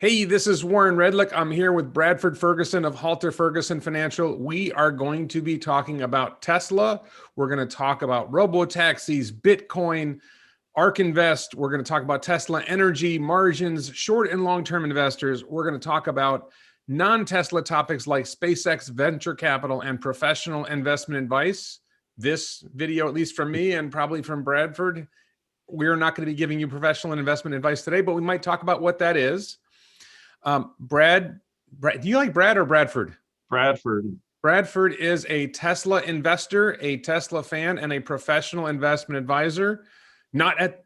Hey, this is Warren Redlick. I'm here with Bradford Ferguson of Halter Ferguson Financial. We are going to be talking about Tesla. We're going to talk about robotaxis, Bitcoin, ARK Invest. We're going to talk about Tesla energy, margins, short and long-term investors. We're going to talk about non-Tesla topics like SpaceX, venture capital, and professional investment advice. This video, at least from me and probably from Bradford, we're not going to be giving you professional investment advice today, but we might talk about what that is. Brad, do you like Brad or Bradford? Bradford. Bradford is a Tesla investor, a Tesla fan, and a professional investment advisor. Not at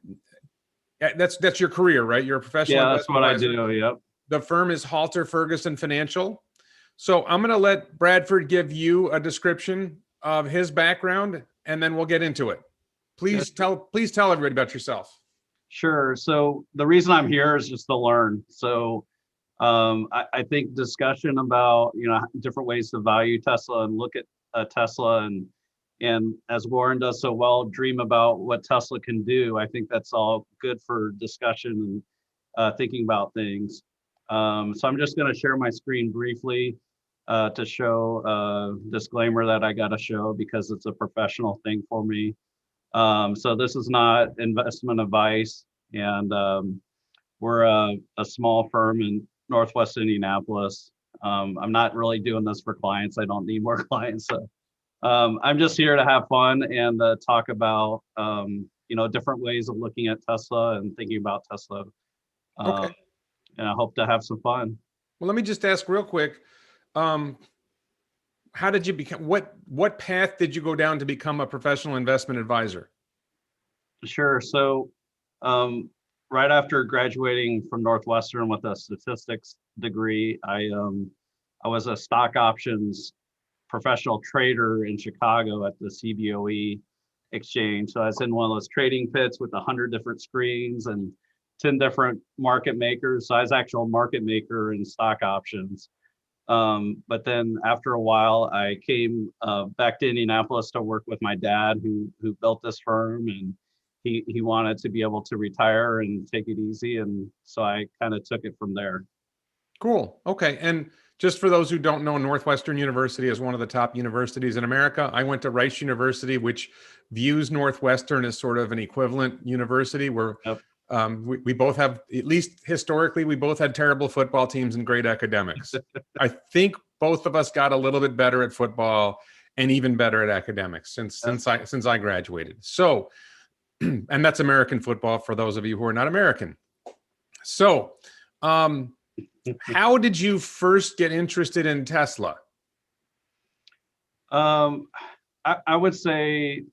that's your career, right? You're a professional. Yeah, that's what advisor. I do. Yep. The firm is Halter Ferguson Financial. So I'm going to let Bradford give you a description of his background, and then we'll get into it. Please tell everybody about yourself. Sure. So the reason I'm here is just to learn. So I think discussion about different ways to value Tesla and look at Tesla and as Warren does so well, dream about what Tesla can do. I think that's all good for discussion and thinking about things. So I'm just going to share my screen briefly to show a disclaimer that I got to show because it's a professional thing for me. So this is not investment advice, and we're a small firm in Northwest Indianapolis. I'm not really doing this for clients. I don't need more clients. So I'm just here to have fun and talk about different ways of looking at Tesla and thinking about Tesla. Okay. And I hope to have some fun. Well, let me just ask real quick. How did you become, what path did you go down to become a professional investment advisor? Sure. So right after graduating from Northwestern with a statistics degree, I was a stock options professional trader in Chicago at the CBOE exchange. So I was in one of those trading pits with 100 different screens and 10 different market makers. So I was actual market maker in stock options. But then after a while, I came back to Indianapolis to work with my dad who built this firm, and he wanted to be able to retire and take it easy. And so I kind of took it from there. Cool. Okay. And just for those who don't know, Northwestern University is one of the top universities in America. I went to Reich University, which views Northwestern as sort of an equivalent university where Yep. we both have, at least historically, we both had terrible football teams and great academics. I think both of us got a little bit better at football and even better at academics since I graduated. So, and that's American football for those of you who are not American. So, how did you first get interested in Tesla? I would say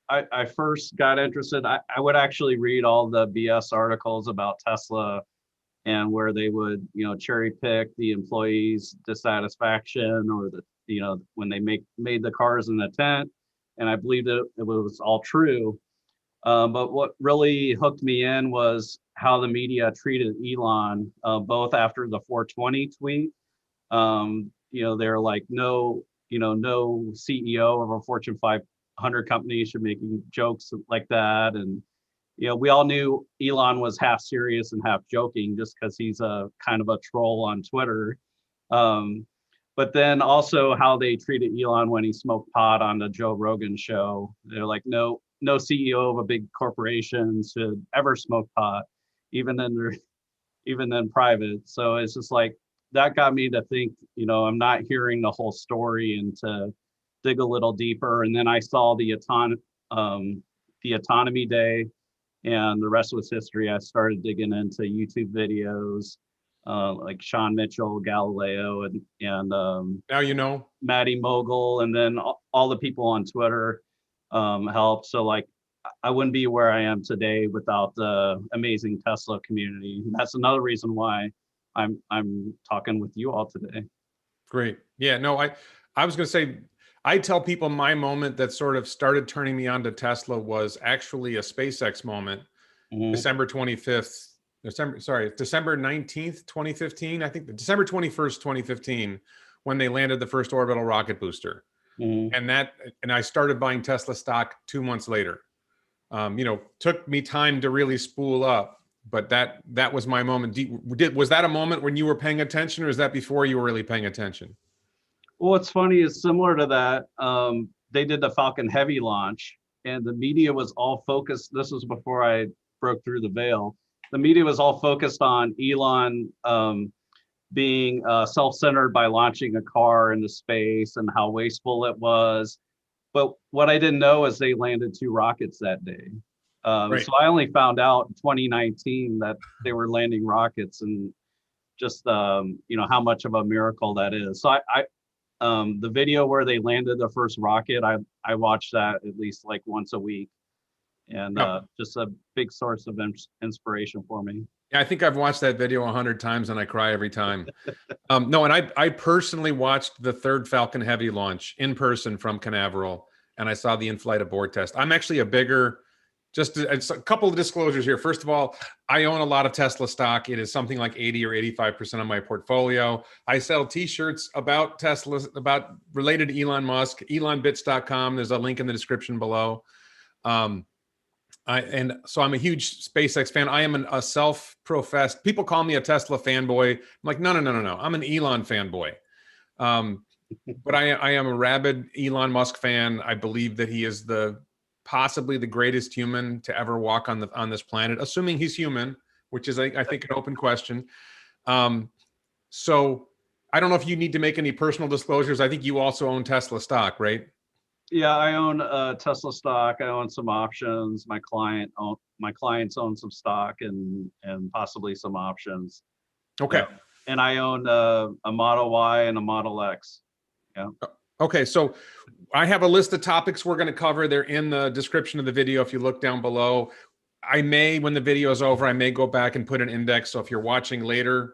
I first got interested. I would actually read all the BS articles about Tesla and where they would, cherry pick the employees' dissatisfaction or when they made the cars in the tent. And I believed it was all true. But what really hooked me in was how the media treated Elon, both after the 420 tweet. They're like, no CEO of a Fortune 500 company should make jokes like that. And, we all knew Elon was half serious and half joking just because he's a kind of a troll on Twitter. But then also how they treated Elon when he smoked pot on the Joe Rogan show. They're like, no CEO of a big corporation should ever smoke pot, even then private. So it's just like that got me to think, I'm not hearing the whole story and to dig a little deeper. And then I saw the autonomy day, and the rest was history. I started digging into YouTube videos like Sean Mitchell, Galileo, and now Maddie Mogul, and then all the people on Twitter helped. So like I wouldn't be where I am today without the amazing Tesla community. That's another reason why I'm talking with you all today. Great. Yeah, no, I was going to say, I tell people my moment that sort of started turning me on to Tesla was actually a SpaceX moment. Mm-hmm. December 19th, 2015. I think December 21st, 2015, when they landed the first orbital rocket booster. Mm-hmm. And I started buying Tesla stock 2 months later. Took me time to really spool up. but that was my moment. Was that a moment when you were paying attention, or is that before you were really paying attention? Well, what's funny is similar to that. They did the Falcon Heavy launch, and the media was all focused. This was before I broke through the veil. The media was all focused on Elon being self-centered by launching a car into space and how wasteful it was. But what I didn't know is they landed 2 rockets that day. Right. So I only found out in 2019 that they were landing rockets, and just how much of a miracle that is. So the video where they landed the first rocket, I watched that at least like once a week, and just a big source of inspiration for me. Yeah, I think I've watched that video 100 times and I cry every time. No, and I personally watched the 3rd Falcon Heavy launch in person from Canaveral, and I saw the in-flight abort test. I'm actually it's a couple of disclosures here. First of all, I own a lot of Tesla stock. It is something like 80 or 85% of my portfolio. I sell t-shirts about Tesla, related to Elon Musk, elonbits.com. There's a link in the description below. And so I'm a huge SpaceX fan. I am a self-professed, people call me a Tesla fanboy. I'm like, no. I'm an Elon fanboy. But I am a rabid Elon Musk fan. I believe that he is possibly the greatest human to ever walk on this planet, assuming he's human, which is, I think, an open question. So I don't know if you need to make any personal disclosures. I think you also own Tesla stock, right? Yeah, I own Tesla stock. I own some options. My clients own some stock and possibly some options. Okay. Yeah. And I own a Model Y and a Model X. Yeah. Okay, so I have a list of topics we're going to cover. They're in the description of the video if you look down below. When the video is over, I may go back and put an index. So if you're watching later,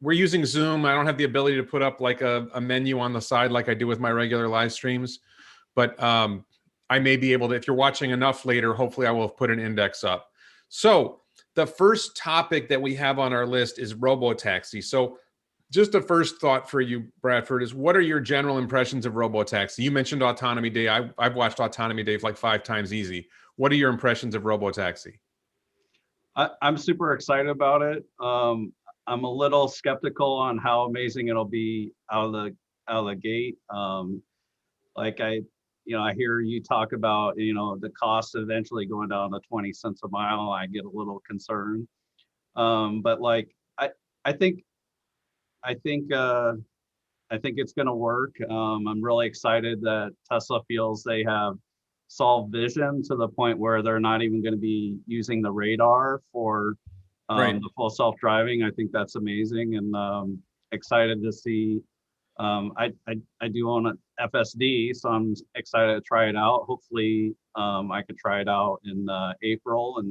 we're using Zoom. I don't have the ability to put up like a menu on the side like I do with my regular live streams. But I may be able to, if you're watching enough later, hopefully I will have put an index up. So the first topic that we have on our list is Robotaxi. So just a first thought for you, Bradford, is what are your general impressions of Robotaxi? You mentioned Autonomy Day. I've watched Autonomy Day like 5 times easy. What are your impressions of Robotaxi? I'm super excited about it. I'm a little skeptical on how amazing it'll be out of the gate. I hear you talk about, the cost eventually going down to 20 cents a mile. I get a little concerned. But I think it's going to work. I'm really excited that Tesla feels they have solved vision to the point where they're not even going to be using the radar for the full self-driving. I think that's amazing, and excited to see. I do own an FSD, so I'm excited to try it out. Hopefully, I could try it out in April.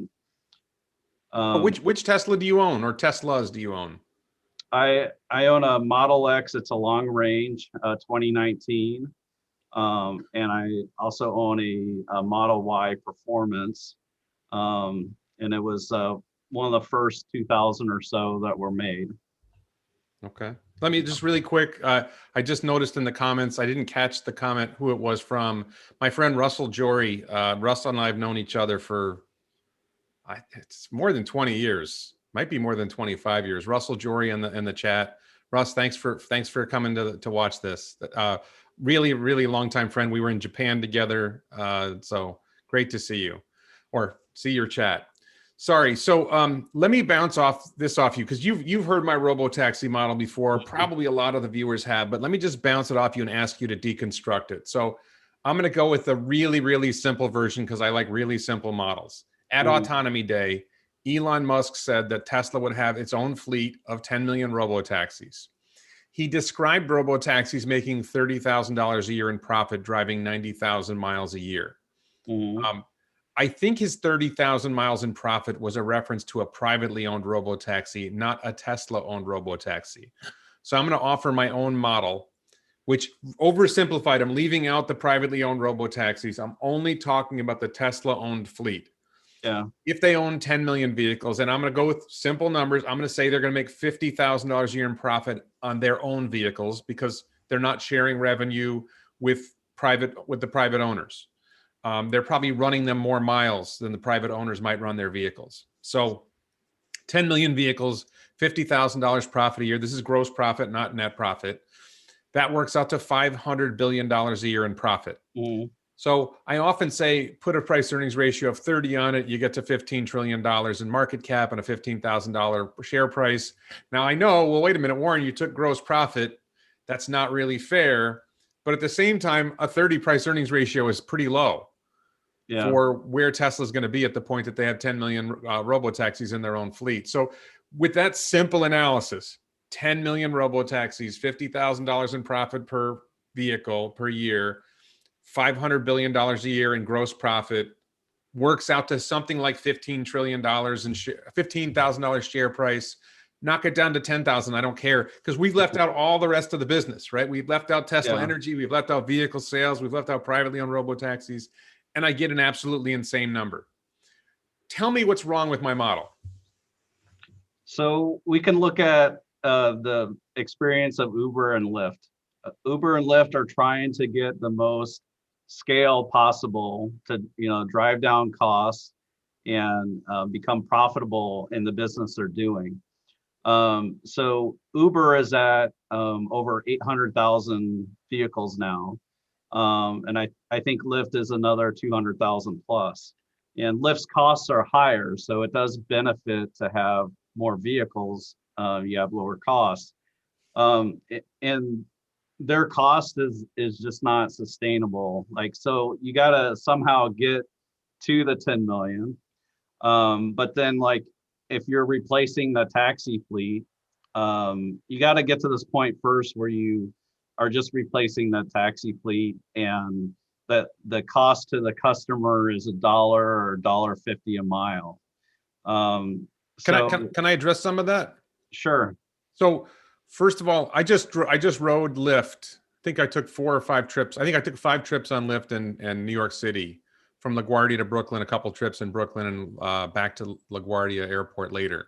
And which Tesla do you own, or Teslas do you own? I own a Model X. It's a long range, 2019, and I also own a Model Y Performance, and it was one of the first 2,000 or so that were made. Okay. Let me just really quick. I just noticed in the comments, I didn't catch the comment who it was from. My friend Russell Jory. Russell and I have known each other for it's more than 20 years. Might be more than 25 years. Russell Jory in the chat. Russ, thanks for coming to watch this. Really, really long time friend. We were in Japan together. So great to see you, or see your chat. Sorry. So let me bounce off you, because you've heard my Robotaxi model before. Probably a lot of the viewers have, but let me just bounce it off you and ask you to deconstruct it. So I'm going to go with the really, really simple version because I like really simple models. At Autonomy Day, Elon Musk said that Tesla would have its own fleet of 10 million Robotaxis. He described Robotaxis making $30,000 a year in profit, driving 90,000 miles a year. I think his 30,000 miles in profit was a reference to a privately owned Robotaxi, not a Tesla-owned Robotaxi. So I'm going to offer my own model, which oversimplified. I'm leaving out the privately owned Robotaxis. I'm only talking about the Tesla-owned fleet. Yeah. If they own 10 million vehicles, and I'm going to go with simple numbers, I'm going to say they're going to make $50,000 a year in profit on their own vehicles because they're not sharing revenue with the private owners. They're probably running them more miles than the private owners might run their vehicles. So 10 million vehicles, $50,000 profit a year. This is gross profit, not net profit. That works out to $500 billion a year in profit. Mhm. So I often say, put a price earnings ratio of 30 on it, you get to $15 trillion in market cap and a $15,000 share price. Now I know, well, wait a minute, Warren, you took gross profit. That's not really fair. But at the same time, a 30 price earnings ratio is pretty low for where Tesla's going to be at the point that they have 10 million robotaxis in their own fleet. So with that simple analysis, 10 million robotaxis, $50,000 in profit per vehicle per year, $500 billion a year in gross profit, works out to something like $15 trillion in $15,000 share price. Knock it down to 10,000. I don't care, because we've left out all the rest of the business, right? We've left out Tesla Energy. We've left out vehicle sales. We've left out privately owned robotaxis. And I get an absolutely insane number. Tell me what's wrong with my model. So we can look at the experience of Uber and Lyft. Uber and Lyft are trying to get the most scale possible to, drive down costs and become profitable in the business they're doing. So Uber is at over 800,000 vehicles now. And I think Lyft is another 200,000 plus. And Lyft's costs are higher, so it does benefit to have more vehicles. You have lower costs. And their cost is just not sustainable. Like, so you got to somehow get to the 10 million. But then, like, if you're replacing the taxi fleet, you got to get to this point first where you are just replacing the taxi fleet, and that the cost to the customer is $1 or $1.50 a mile. Can I address some of that? Sure. So first of all, I just rode Lyft. I think I took 4 or 5 trips. I think I took 5 trips on Lyft in New York City, from LaGuardia to Brooklyn, a couple trips in Brooklyn, and back to LaGuardia Airport later.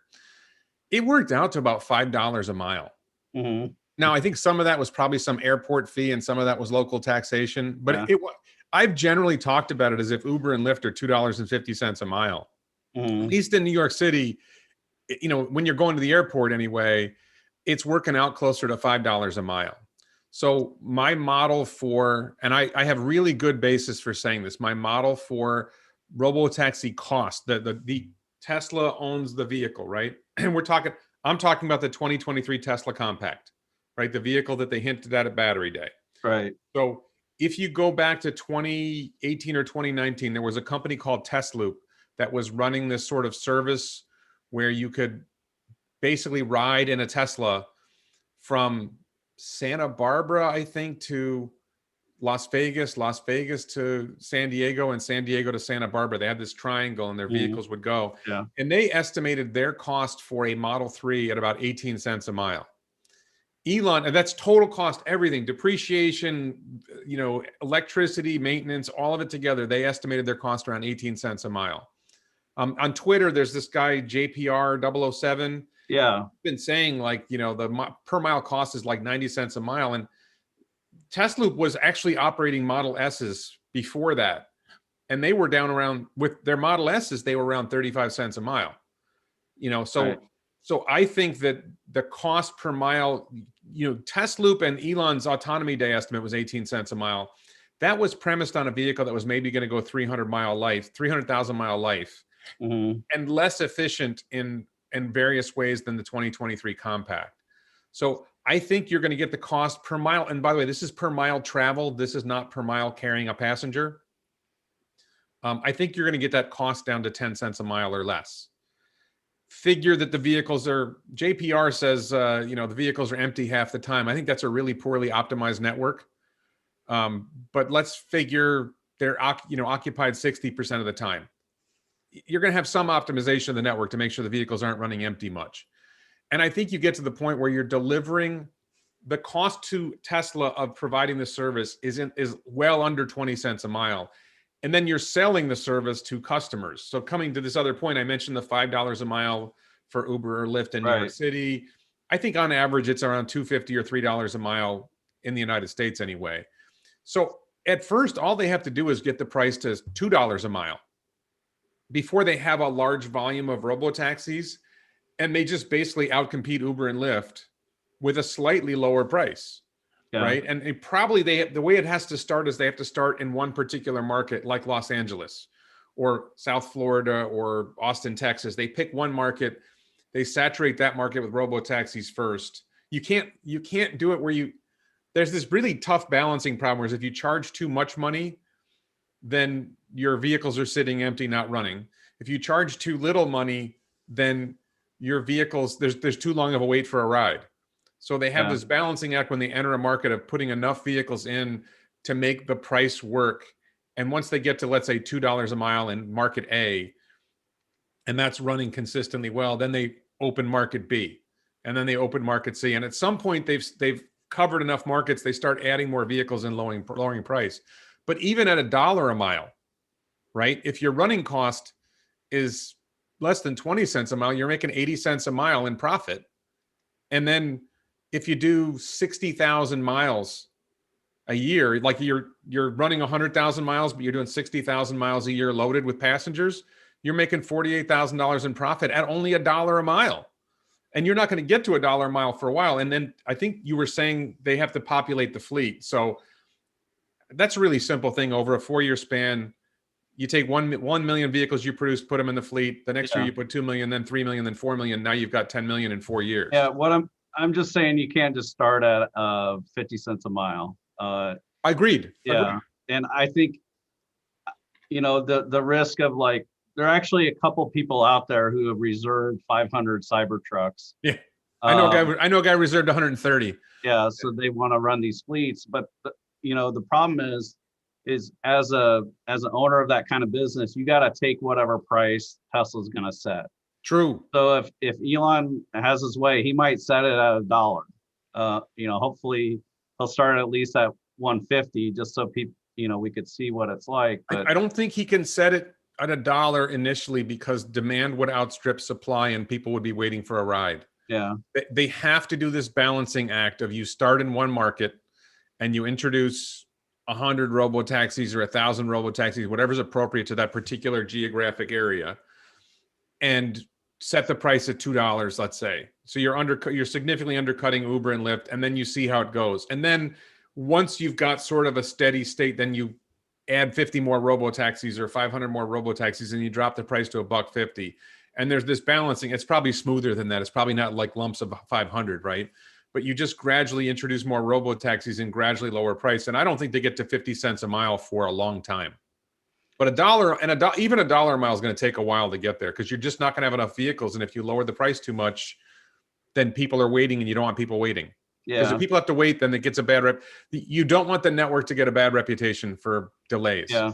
It worked out to about $5 a mile. Mm-hmm. Now, I think some of that was probably some airport fee and some of that was local taxation. But I've generally talked about it as if Uber and Lyft are $2.50 a mile. Mm-hmm. At least in New York City, when you're going to the airport anyway, it's working out closer to $5 a mile. So my model and I have really good basis for saying this, my model for robotaxi cost, the Tesla owns the vehicle, right? And I'm talking about the 2023 Tesla Compact, right? The vehicle that they hinted at Battery Day. Right. So if you go back to 2018 or 2019, there was a company called Tesloop that was running this sort of service where you could basically ride in a Tesla from Santa Barbara, I think, to Las Vegas to San Diego, and San Diego to Santa Barbara. They had this triangle and their vehicles would go. Yeah. And they estimated their cost for a Model 3 at about 18 cents a mile. Elon, and that's total cost, everything, depreciation, electricity, maintenance, all of it together. They estimated their cost around 18 cents a mile. On Twitter, there's this guy, JPR 007. Yeah. Been saying, like, the per mile cost is like 90 cents a mile. And Tesla was actually operating Model S's before that. And they were down around, with their Model S's, they were around 35 cents a mile. Right. So I think that the cost per mile, Tesloop and Elon's Autonomy Day estimate was 18 cents a mile. That was premised on a vehicle that was maybe going to go 300,000 mile life, and less efficient in various ways than the 2023 Compact. So I think you're going to get the cost per mile. And by the way, this is per mile traveled. This is not per mile carrying a passenger. I think you're going to get that cost down to 10 cents a mile or less. Figure that the vehicles JPR says, the vehicles are empty half the time. I think that's a really poorly optimized network. But let's figure they're occupied 60% of the time. You're going to have some optimization of the network to make sure the vehicles aren't running empty much. And I think you get to the point where you're delivering, the cost to Tesla of providing the service is well under 20 cents a mile. And then you're selling the service to customers. So coming to this other point, I mentioned the $5 a mile for Uber or Lyft in New York City. I think on average, it's around $2.50 or $3 a mile in the United States anyway. So at first, all they have to do is get the price to $2 a mile before they have a large volume of robotaxis. and they just basically outcompete Uber and Lyft with a slightly lower price. Yeah. Right. And the way it has to start is they have to start in one particular market, like Los Angeles or South Florida or Austin, Texas. They pick one market, they saturate that market with robo-taxis first. You can't do it where there's this really tough balancing problem, whereas if you charge too much money, then your vehicles are sitting empty, not running. If you charge too little money, then your vehicles, there's too long of a wait for a ride. So they have this balancing act when they enter a market of putting enough vehicles in to make the price work. And once they get to, let's say, $2 a mile in market A, and that's running consistently well, then they open market B, and then they open market C. And at some point they've covered enough markets, they start adding more vehicles and lowering price. But even at $1 a mile, right? If your running cost is less than 20 cents a mile, you're making 80 cents a mile in profit. And then if you do 60,000 miles a year, like you're running 100,000 miles, but you're doing 60,000 miles a year loaded with passengers, you're making $48,000 in profit at only $1 a mile. And you're not going to get to $1 a mile for a while. And then I think you were saying they have to populate the fleet. So that's a really simple thing. Over a 4-year span, you take 1 million vehicles you produce, put them in the fleet. The next year you put 2 million, then 3 million, then 4 million. Now you've got 10 million in 4 years. Yeah, I'm just saying you can't just start at 50 cents a mile. Agreed. Yeah. And I think, the risk of like, there are actually a couple people out there who have reserved 500 Cybertrucks. Yeah. I know a guy reserved 130. Yeah. So they want to run these fleets, but the problem is as an owner of that kind of business, you got to take whatever price Tesla's going to set. True. So if Elon has his way, he might set it at $1. Hopefully he'll start at least at 150, just so people, we could see what it's like. But I don't think he can set it at $1 initially because demand would outstrip supply and people would be waiting for a ride. Yeah. They have to do this balancing act of you start in one market and you introduce 100 robo-taxis or 1,000 robo-taxis, whatever's appropriate to that particular geographic area, and set the price at $2, let's say. So you're significantly undercutting Uber and Lyft, and then you see how it goes. And then once you've got sort of a steady state, then you add 50 more robo-taxis or 500 more robo-taxis, and you drop the price to $1.50. And there's this balancing. It's probably smoother than that. It's probably not like lumps of 500, right? But you just gradually introduce more robo-taxis and gradually lower price. And I don't think they get to 50 cents a mile for a long time. But even $1 a mile is going to take a while to get there because you're just not going to have enough vehicles. And if you lower the price too much, then people are waiting, and you don't want people waiting. Yeah. Because if people have to wait, then it gets a bad rep. You don't want the network to get a bad reputation for delays. Yeah.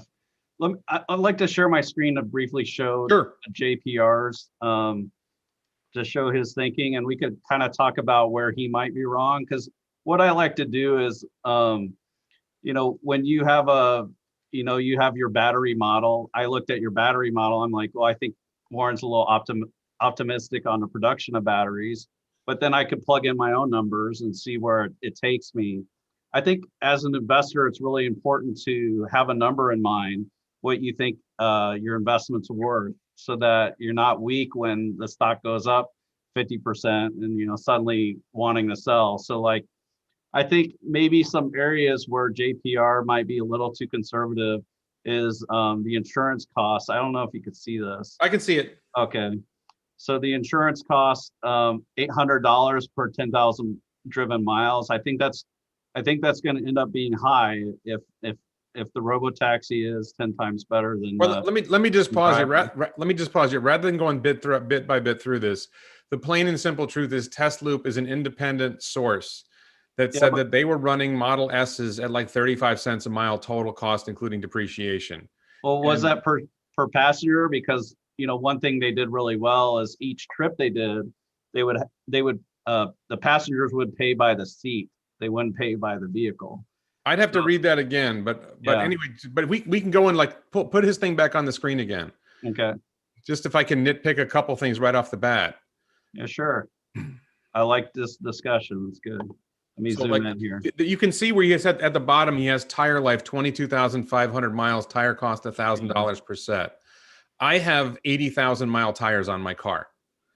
I'd like to share my screen to briefly show JPR's to show his thinking, and we could kind of talk about where he might be wrong. Because what I like to do is, when you have you have your battery model. I looked at your battery model. I'm like, well, I think Warren's a little optimistic on the production of batteries, but then I could plug in my own numbers and see where it takes me. I think as an investor, it's really important to have a number in mind, what you think your investment's worth, so that you're not weak when the stock goes up 50% and, suddenly wanting to sell. So like, I think maybe some areas where JPR might be a little too conservative is the insurance costs. I don't know if you could see this. I can see it. Okay. So the insurance costs $800 per 10,000 driven miles. I think that's going to end up being high if the robotaxi is 10 times better than. Well, let me just pause you. Let me just pause you. Rather than going bit by bit through this, the plain and simple truth is Test-Loop is an independent source that said that they were running Model S's at like 35 cents a mile total cost, including depreciation. Well, was that per passenger? Because one thing they did really well is each trip they did, the passengers would pay by the seat. They wouldn't pay by the vehicle. I'd have to read that again, but anyway, but we can go and like put his thing back on the screen again. Okay. Just if I can nitpick a couple things right off the bat. Yeah, sure. I like this discussion. It's good. Let me zoom in here. You can see where he has at the bottom, he has tire life, 22,500 miles, tire cost $1,000 per set. I have 80,000 mile tires on my car.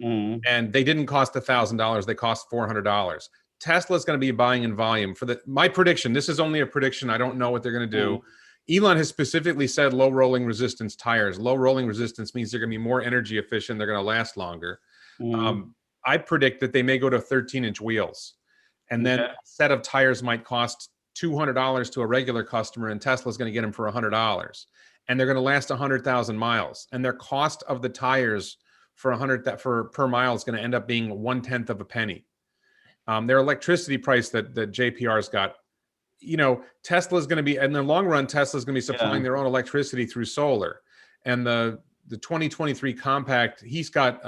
and they didn't cost $1,000. They cost $400. Tesla's going to be buying in volume for my prediction. This is only a prediction. I don't know what they're going to do. Elon has specifically said low rolling resistance tires. Low rolling resistance means they're going to be more energy efficient. They're going to last longer. I predict that they may go to 13-inch wheels, and then a set of tires might cost $200 to a regular customer, and Tesla's going to get them for $100, and they're going to last 100,000 miles. And their cost of the tires for per mile is going to end up being 1/10 of a penny. Their electricity price that JPR's got, Tesla's going to be, in the long run, Tesla's going to be supplying their own electricity through solar. And the 2023 compact, he's got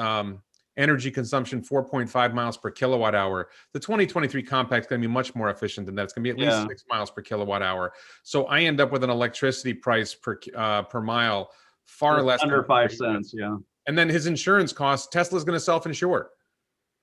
energy consumption 4.5 miles per kilowatt hour. The 2023 compact is going to be much more efficient than that. It's going to be at least 6 miles per kilowatt hour. So I end up with an electricity price per mile far less under 5 cents. Yeah. And then his insurance costs, Tesla's going to self-insure.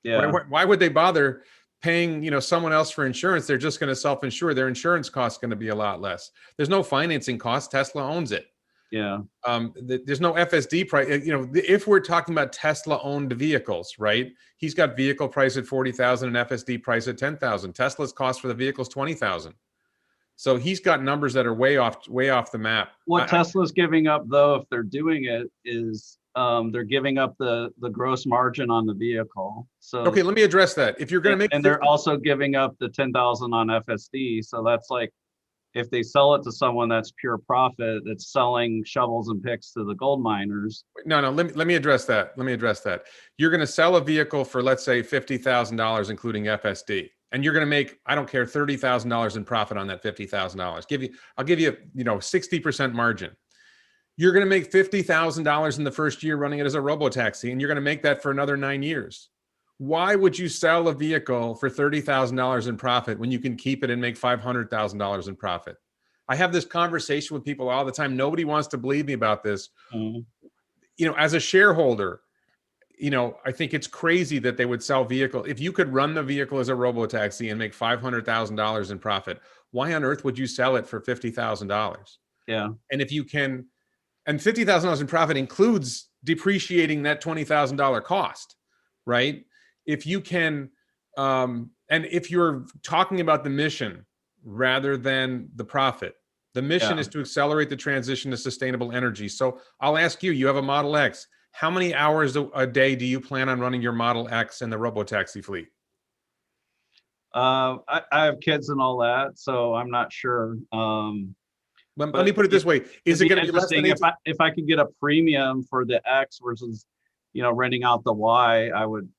Yeah. Why would they bother paying, someone else for insurance? They're just going to self-insure. Their insurance cost is going to be a lot less. There's no financing cost. Tesla owns it. Yeah. There's no FSD price. If we're talking about Tesla-owned vehicles, right? He's got vehicle price at $40,000 and FSD price at $10,000. Tesla's cost for the vehicle is $20,000. So he's got numbers that are way off the map. What Tesla's giving up, though, if they're doing it, is they're giving up the gross margin on the vehicle. So okay, let me address that. If you're going to make, and they're also giving up the 10,000 on FSD. So that's like, if they sell it to someone, that's pure profit. That's selling shovels and picks to the gold miners. No. Let me address that. You're going to sell a vehicle for, let's say, $50,000, including FSD, and you're going to make, I don't care, $30,000 in profit on that $50,000. I'll give you, 60% margin. You're going to make $50,000 in the first year running it as a robotaxi, and you're going to make that for another 9 years. Why would you sell a vehicle for $30,000 in profit when you can keep it and make $500,000 in profit? I have this conversation with people all the time. Nobody wants to believe me about this. As a shareholder, I think it's crazy that they would sell vehicle. If you could run the vehicle as a robotaxi and make $500,000 in profit, why on earth would you sell it for $50,000? Yeah. And if you can, and $50,000 in profit includes depreciating that $20,000 cost, right? If you can, and if you're talking about the mission rather than the profit, the mission is to accelerate the transition to sustainable energy. So I'll ask you, you have a Model X. How many hours a day do you plan on running your Model X in the robotaxi fleet? I have kids and all that, so I'm not sure. Let me put it this way: is it going to be less than 18? If I could get a premium for the X versus, renting out the Y, I would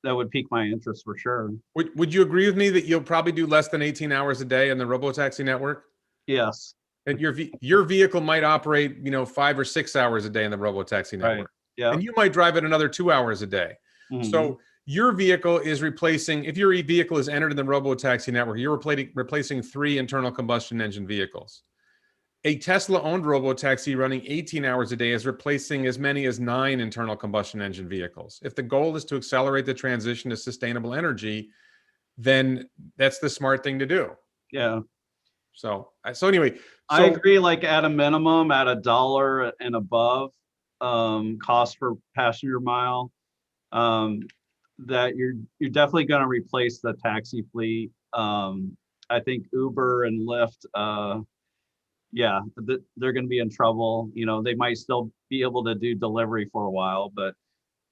that would pique my interest for sure. Would you agree with me that you'll probably do less than 18 hours a day in the robotaxi network? Yes. And your vehicle might operate, 5 or 6 hours a day in the robotaxi network. Right. Yeah. And you might drive it another 2 hours a day. So your vehicle is replacing, if your vehicle is entered in the robotaxi network, you're replacing 3 internal combustion engine vehicles. A Tesla-owned robotaxi running 18 hours a day is replacing as many as 9 internal combustion engine vehicles. If the goal is to accelerate the transition to sustainable energy, then that's the smart thing to do. Yeah. So anyway, I agree. Like at a minimum, at $1 and above cost per passenger mile, that you're definitely going to replace the taxi fleet. I think Uber and Lyft, they're going to be in trouble. They might still be able to do delivery for a while, but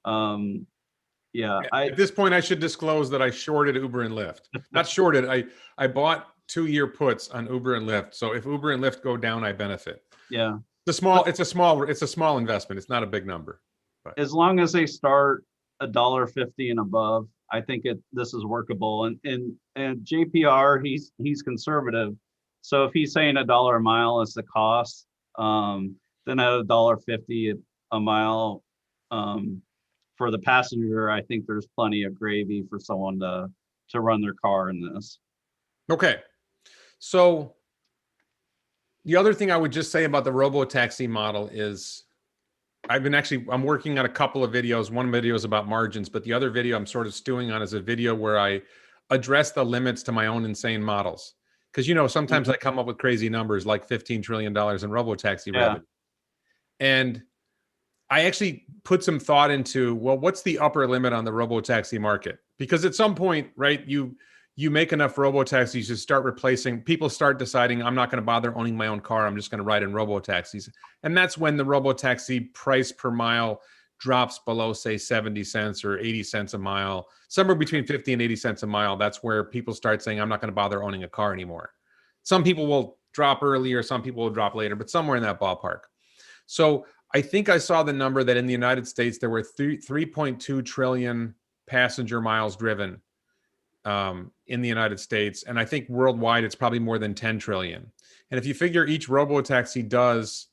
at this point, I should disclose that I shorted Uber and Lyft. Not shorted. I bought 2-year puts on Uber and Lyft. So if Uber and Lyft go down, I benefit. Yeah. It's a small investment. It's not a big number. But as long as they start $1.50 and above, I think this is workable. And JPR, he's conservative. So if he's saying $1 a mile is the cost, then at $1.50 a mile for the passenger, I think there's plenty of gravy for someone to run their car in this. Okay. So the other thing I would just say about the robotaxi model is I'm working on a couple of videos. One video is about margins, but the other video I'm sort of stewing on is a video where I address the limits to my own insane models. Because, sometimes I come up with crazy numbers like $15 trillion in robotaxi revenue. And I actually put some thought into, well, what's the upper limit on the robotaxi market? Because at some point, right, you make enough robotaxis, you start replacing, people start deciding, I'm not going to bother owning my own car, I'm just going to ride in robotaxis. And that's when the robotaxi price per mile drops below, say, 70 cents or 80 cents a mile, somewhere between 50 and 80 cents a mile. That's where people start saying, I'm not going to bother owning a car anymore. Some people will drop earlier, some people will drop later, but somewhere in that ballpark. So I think I saw the number that in the United States, there were 3.2 trillion passenger miles driven in the United States. And I think worldwide, it's probably more than 10 trillion. And if you figure each robotaxi does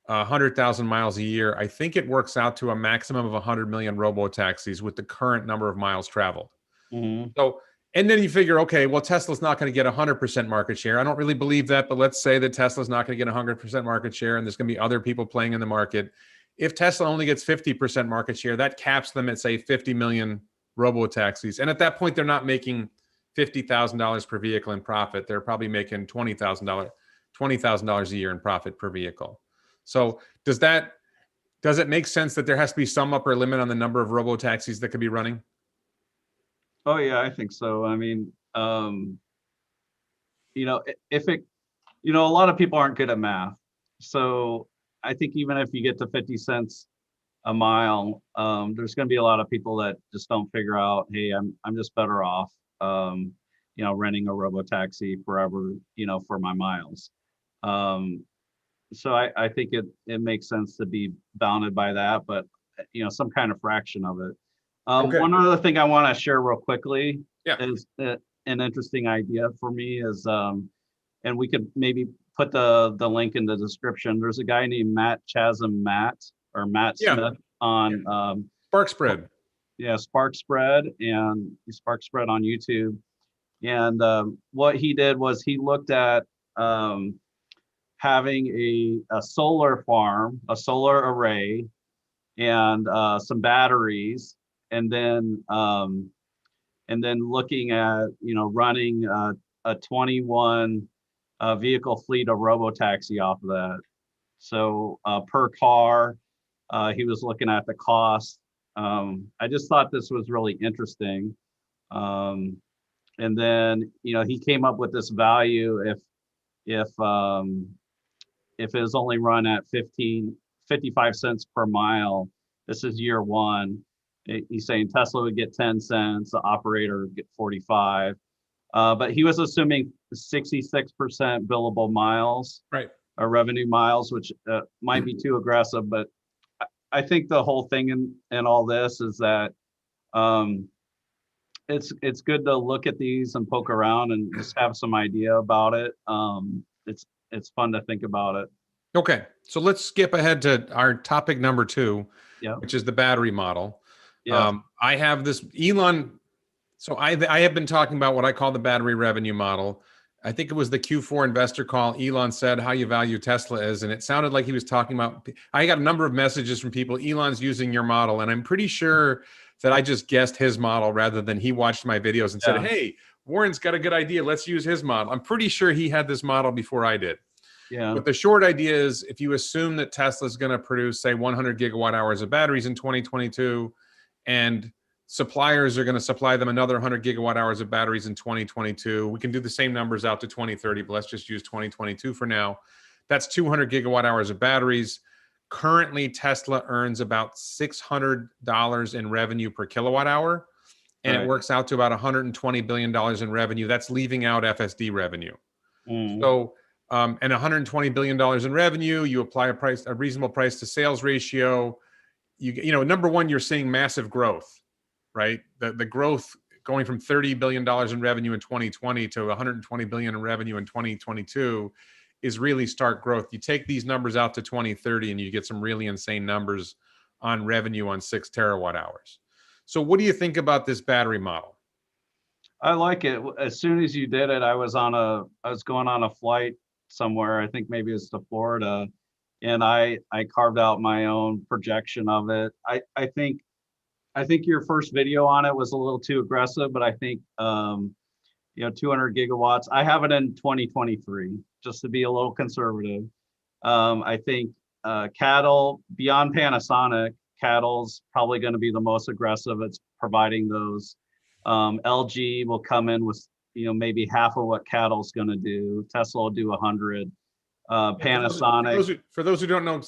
100,000 miles a year, I think it works out to a maximum of 100 million robotaxis with the current number of miles traveled. Mm-hmm. So, and then you figure, okay, well, Tesla's not going to get 100% market share. I don't really believe that, but let's say that Tesla's not going to get 100% market share and there's going to be other people playing in the market. If Tesla only gets 50% market share, that caps them at, say, 50 million robotaxis. And at that point, they're not making $50,000 per vehicle in profit. They're probably making $20,000 a year in profit per vehicle. So does it make sense that there has to be some upper limit on the number of robotaxis that could be running? Oh yeah, I think so. I mean, if it, a lot of people aren't good at math. So I think even if you get to 50 cents a mile, there's going to be a lot of people that just don't figure out, hey, I'm just better off, renting a robotaxi forever, for my miles. So I think it makes sense to be bounded by that, but some kind of fraction of it. Okay. One other thing I want to share real quickly is an interesting idea for me is, and we could maybe put the link in the description. There's a guy named Matt Smith on Spark Spread. Spark Spread on YouTube. And what he did was he looked at having a solar farm, a solar array, and some batteries, and then looking at running a 21 vehicle fleet of robotaxi off of that. So per car, he was looking at the cost. I just thought this was really interesting. And then he came up with this value if it was only run at 55 cents per mile. This is year one. He's saying Tesla would get 10 cents, the operator would get 45. But he was assuming 66% billable miles, right, or revenue miles, which might be too aggressive. But I think the whole thing in all this is that it's good to look at these and poke around and just have some idea about it. It's fun to think about it. Okay, so let's skip ahead to our topic number 2, which is the battery model. I have this Elon. So I have been talking about what I call the battery revenue model. I think it was the Q4 investor call. Elon said how you value Tesla is, and it sounded like he was talking about. I got a number of messages from people. Elon's using your model, and I'm pretty sure that I just guessed his model rather than he watched my videos and said, "Hey, Warren's got a good idea. Let's use his model." I'm pretty sure he had this model before I did. Yeah. But the short idea is, if you assume that Tesla's going to produce, say, 100 gigawatt hours of batteries in 2022, and suppliers are going to supply them another 100 gigawatt hours of batteries in 2022. We can do the same numbers out to 2030, but let's just use 2022 for now. That's 200 gigawatt hours of batteries. Currently, Tesla earns about $600 in revenue per kilowatt hour, and it works out to about $120 billion in revenue. That's leaving out FSD revenue. So, and $120 billion in revenue, you apply a reasonable price to sales ratio. Number one, you're seeing massive growth, right? The growth going from $30 billion in revenue in 2020 to $120 billion in revenue in 2022 is really stark growth. You take these numbers out to 2030 and you get some really insane numbers on revenue on 6 terawatt hours. So what do you think about this battery model? I like it. As soon as you did it, I was going on a flight somewhere. I think maybe it's to Florida. And I carved out my own projection of it. I think your first video on it was a little too aggressive, but I think 200 gigawatts. I have it in 2023, just to be a little conservative. I think cattle beyond Panasonic. Cattle's probably going to be the most aggressive. It's providing those. LG will come in with maybe half of what Cattle's going to do. Tesla will do 100. Panasonic. For those who don't know,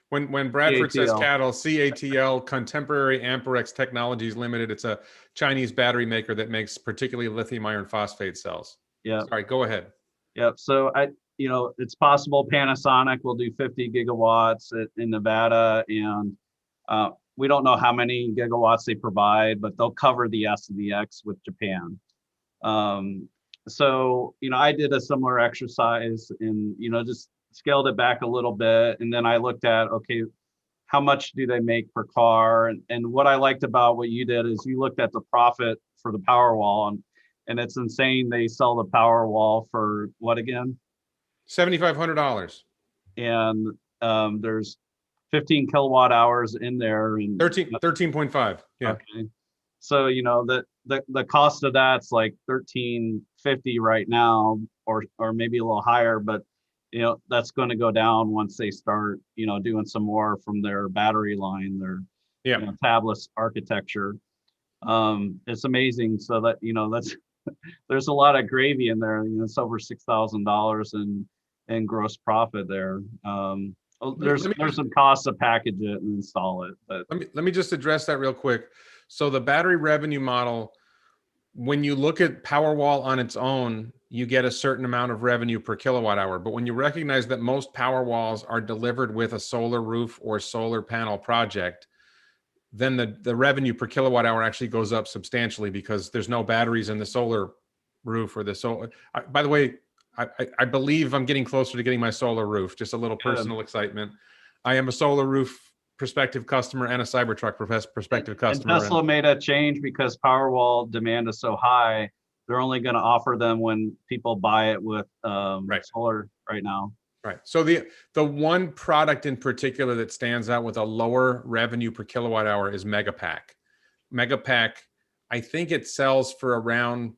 when Bradford says CATL. cattle, CATL, Contemporary Amperex Technologies Limited. It's a Chinese battery maker that makes particularly lithium iron phosphate cells. Yeah. Sorry, go ahead. Yep. So it's possible Panasonic will do 50 gigawatts in Nevada, and we don't know how many gigawatts they provide, but they'll cover the S and the X with Japan. So I did a similar exercise and just scaled it back a little bit, and then I looked at, okay, how much do they make per car? And what I liked about what you did is you looked at the profit for the Powerwall, and it's insane. They sell the Powerwall for what again? $7,500. And there's 15 kilowatt hours in there, and 13.5. Yeah. Okay. So the cost of that's like $13.50 right now, or maybe a little higher, but that's going to go down once they start doing some more from their battery line, their tabless architecture. It's amazing. So that that's there's a lot of gravy in there. It's over $6,000 in gross profit there. There's some costs to package it and install it. But let me just address that real quick. So the battery revenue model, when you look at Powerwall on its own, you get a certain amount of revenue per kilowatt hour. But when you recognize that most Powerwalls are delivered with a solar roof or solar panel project, then the revenue per kilowatt hour actually goes up substantially because there's no batteries in the solar roof or the solar. By the way, I believe I'm getting closer to getting my solar roof. Just a little personal excitement. I am a solar roof prospective customer and a Cybertruck prospective customer. And Tesla made a change because Powerwall demand is so high. They're only going to offer them when people buy it with solar right now. Right. So the one product in particular that stands out with a lower revenue per kilowatt hour is Megapack. Megapack, I think it sells for around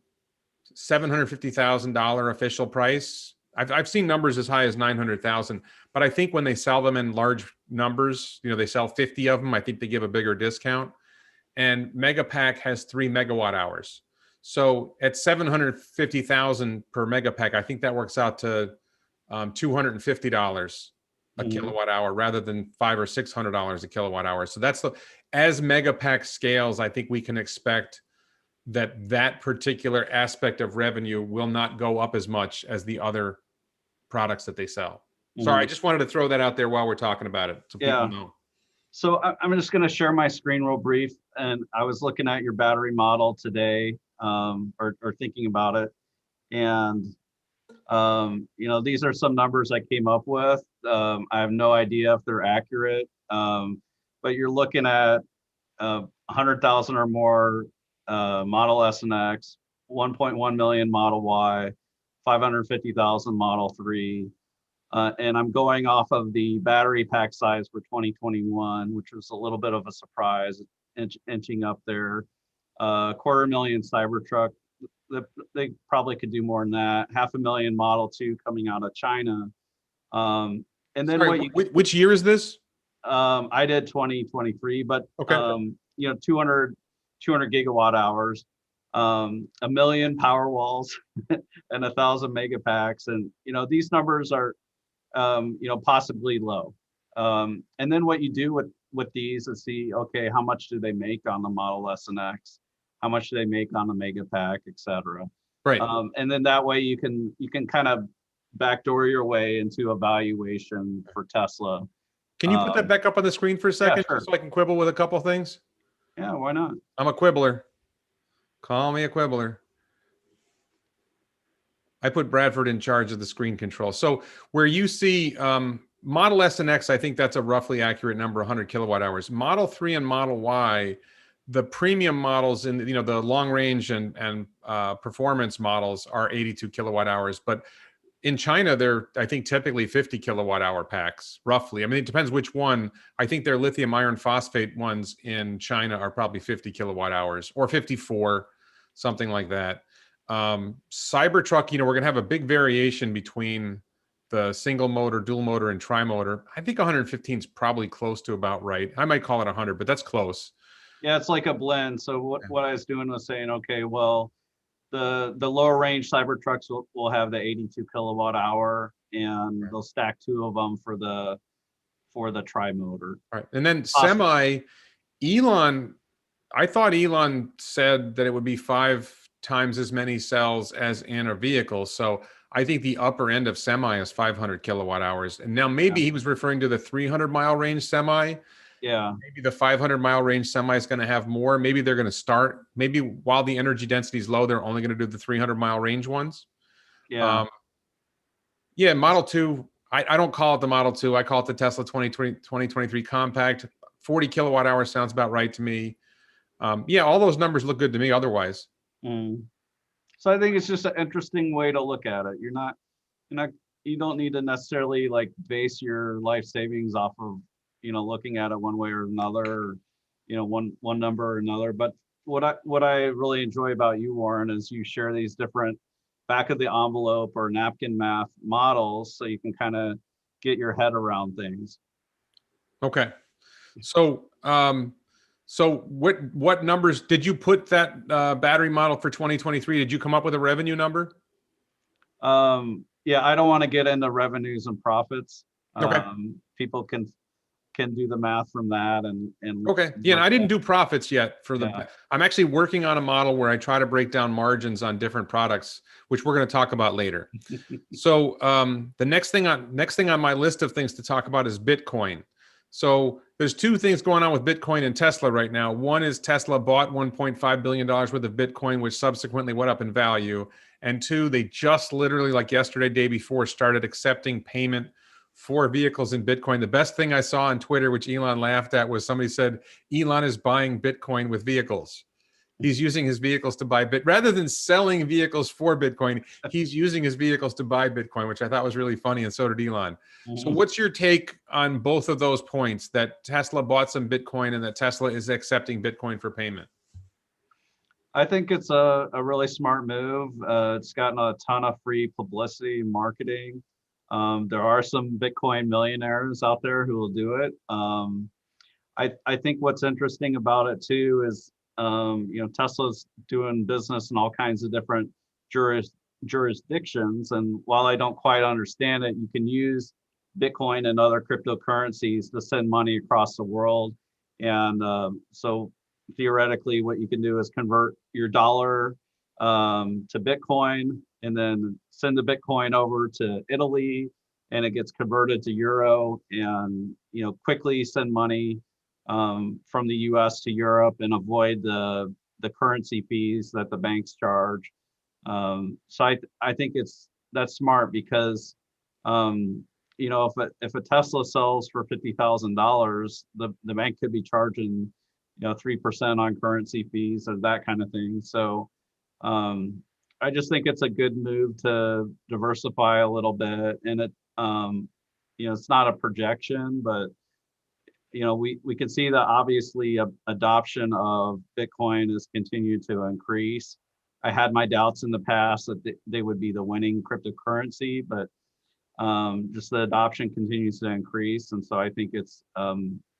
$750,000 official price. I've seen numbers as high as 900,000, but I think when they sell them in large numbers, they sell 50 of them, I think they give a bigger discount. And Megapack has 3 megawatt hours. So at 750,000 per Megapack, I think that works out to $250 a kilowatt hour rather than $500 or $600 a kilowatt hour. So as Megapack scales, I think we can expect that particular aspect of revenue will not go up as much as the other products that they sell. Sorry, I just wanted to throw that out there while we're talking about it, so people know. So I'm just going to share my screen real brief. And I was looking at your battery model today, or thinking about it. And, these are some numbers I came up with. I have no idea if they're accurate, but you're looking at 100,000 or more Model S and X, 1.1 million Model Y, 550,000 Model 3. And I'm going off of the battery pack size for 2021, which was a little bit of a surprise, inching up there. 250,000 Cybertruck. They probably could do more than that. 500,000 Model 2 coming out of China. And then which year is this? I did 2023, but okay. 200 gigawatt hours, 1 million Powerwalls, and 1,000 Megapacks. And these numbers are possibly low. And then what you do with these is see, okay, how much do they make on the Model S and X? How much do they make on the Megapack, et cetera? Right. And then that way you can kind of backdoor your way into a valuation for Tesla. Can you put that back up on the screen for a second, sure. so I can quibble with a couple of things? Yeah, why not? I'm a quibbler. Call me a quibbler. I put Bradford in charge of the screen control. So where you see Model S and X, I think that's a roughly accurate number, 100 kilowatt hours. Model 3 and Model Y, the premium models in the long range and performance models are 82 kilowatt hours. But in China, they're, I think, typically 50 kilowatt hour packs, roughly. I mean, it depends which one. I think their lithium iron phosphate ones in China are probably 50 kilowatt hours or 54, something like that. Cybertruck, we're going to have a big variation between the single motor, dual motor, and tri-motor. I think 115 is probably close to about right. I might call it 100, but that's close. Yeah, it's like a blend. So Yeah. what I was doing was saying, okay, well, the lower range Cybertrucks will have the 82 kilowatt hour, and they'll stack two of them for the tri-motor. All right. And then Awesome. semi, Elon, I thought Elon said that it would be 5 times as many cells as in a vehicle. So I think the upper end of semi is 500 kilowatt hours. And now maybe Yeah. he was referring to the 300-mile range semi. Yeah. Maybe the 500-mile range semi is going to have more. Maybe they're going to start, maybe while the energy density is low, they're only going to do the 300-mile range ones. Yeah. Yeah, Model 2, I don't call it the Model 2. I call it the Tesla 2023 Compact. 40 kilowatt hours sounds about right to me. Yeah, all those numbers look good to me otherwise. Mm. So I think it's just an interesting way to look at it. You're not, you don't need to necessarily like base your life savings off of, looking at it one way or another, or, one number or another. But what I really enjoy about you, Warren, is you share these different back of the envelope or napkin math models so you can kind of get your head around things. Okay. So, what numbers did you put that battery model for 2023? Did you come up with a revenue number? Yeah, I don't want to get into revenues and profits. Okay. People can do the math from that and Okay. Yeah, and I didn't that. do profits yet for the. Yeah. I'm actually working on a model where I try to break down margins on different products, which we're going to talk about later. So the next thing on my list of things to talk about is Bitcoin. So there's two things going on with Bitcoin and Tesla right now. One is Tesla bought $1.5 billion worth of Bitcoin, which subsequently went up in value. And two, they just literally like yesterday, day before, started accepting payment for vehicles in Bitcoin. The best thing I saw on Twitter, which Elon laughed at, was somebody said, Elon is buying Bitcoin with vehicles. He's using his vehicles to buy rather than selling vehicles for Bitcoin, he's using his vehicles to buy Bitcoin, which I thought was really funny, and so did Elon. So what's your take on both of those points, that Tesla bought some Bitcoin and that Tesla is accepting Bitcoin for payment? I think it's a really smart move. It's gotten a ton of free publicity and marketing. There are some Bitcoin millionaires out there who will do it. I think what's interesting about it too is, Tesla's doing business in all kinds of different jurisdictions. And while I don't quite understand it, you can use Bitcoin and other cryptocurrencies to send money across the world. And so theoretically, what you can do is convert your dollar to Bitcoin and then send the Bitcoin over to Italy, and it gets converted to euro, and quickly send money from the U.S. to Europe and avoid the currency fees that the banks charge. So I think that's smart because if a Tesla sells for $50,000, the bank could be charging 3% on currency fees or that kind of thing. So I just think it's a good move to diversify a little bit, and it's not a projection, but we can see that obviously adoption of Bitcoin has continued to increase. I had my doubts in the past that they would be the winning cryptocurrency, but just the adoption continues to increase, and so I think it's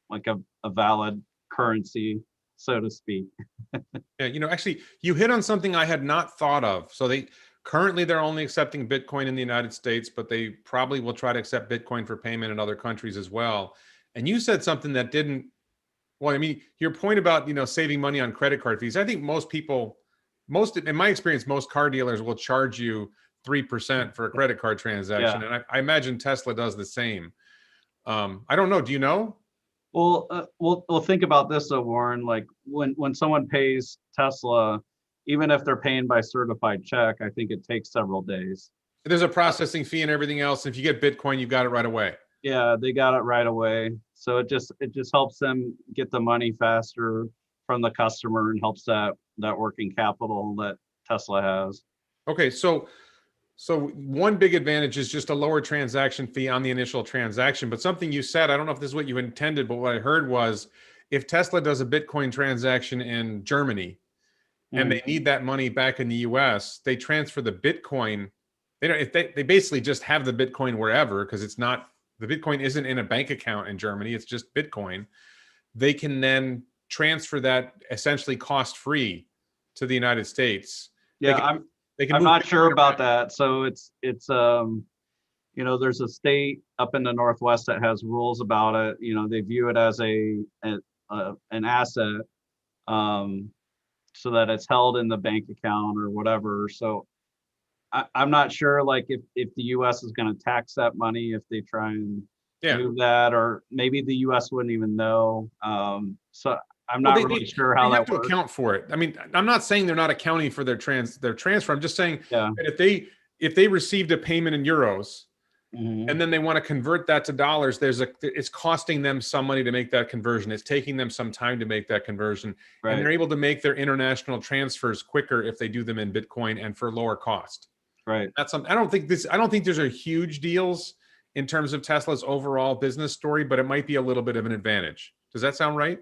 like a valid currency, so to speak. Yeah, actually, you hit on something I had not thought of. So they're only accepting Bitcoin in the United States, but they probably will try to accept Bitcoin for payment in other countries as well. And you said something that didn't. Well, I mean, your point about saving money on credit card fees. I think in my experience, most car dealers will charge you 3% for a credit card transaction, Yeah. and I imagine Tesla does the same. I don't know. Do you know? Well, think about this though, Warren. Like when someone pays Tesla, even if they're paying by certified check, I think it takes several days. There's a processing fee and everything else. If you get Bitcoin, you've got it right away. Yeah, they got it right away. So it just helps them get the money faster from the customer and helps that working capital that Tesla has. Okay, so one big advantage is just a lower transaction fee on the initial transaction. But something you said, I don't know if this is what you intended, but what I heard was if Tesla does a Bitcoin transaction in Germany and they need that money back in the US, they transfer the Bitcoin. They don't, if they basically just have the Bitcoin wherever, because it's not, the Bitcoin isn't in a bank account in Germany, it's just Bitcoin. They can then transfer that essentially cost free to the United States. Yeah, They can I'm move not sure Bitcoin about around. that. So it's you know, there's a state up in the Northwest that has rules about it. You know, they view it as an asset, um, so that it's held in the bank account or whatever. So I'm not sure, like, if the U.S. is going to tax that money if they try and Yeah. move that, or maybe the U.S. wouldn't even know. So I'm Well, not really sure they how have that to works. account for it. I mean, I'm not saying they're not accounting for their transfer. I'm just saying Yeah. that if they received a payment in euros Hmm. and then they want to convert that to dollars, it's costing them some money to make that conversion. It's taking them some time to make that conversion, and Right. they're able to make their international transfers quicker if they do them in Bitcoin and for lower cost. Right. That's something. I don't think those are huge deals in terms of Tesla's overall business story, but it might be a little bit of an advantage. Does that sound right?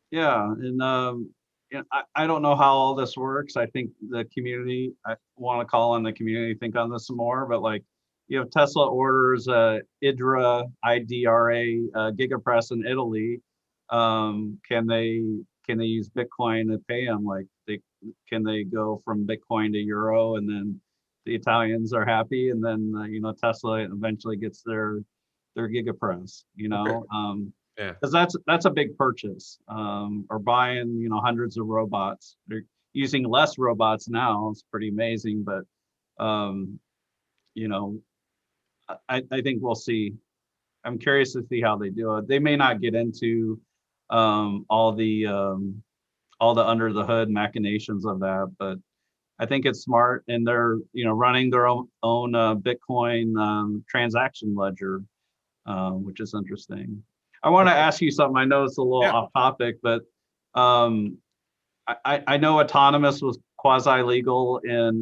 Yeah. And I don't know how all this works. I think the community, I want to call on the community, think on this some more, but like, you know, Tesla orders IDRA gigapress in Italy. Can they use Bitcoin to pay them? Like, can they go from Bitcoin to euro, and then the Italians are happy, and then you know, Tesla eventually gets their gigapress. You Okay. know, Yeah. because that's a big purchase. Or buying, you know, hundreds of robots. They're using less robots now. It's pretty amazing, but um, you know, I think we'll see. I'm curious to see how they do it. They may not get into um, all the um, all the under the hood machinations of that, but I think it's smart, and they're, you know, running their own Bitcoin transaction ledger, which is interesting. I want to Okay. ask you something. I know it's a little Yeah. off topic, but um, I know autonomous was quasi legal in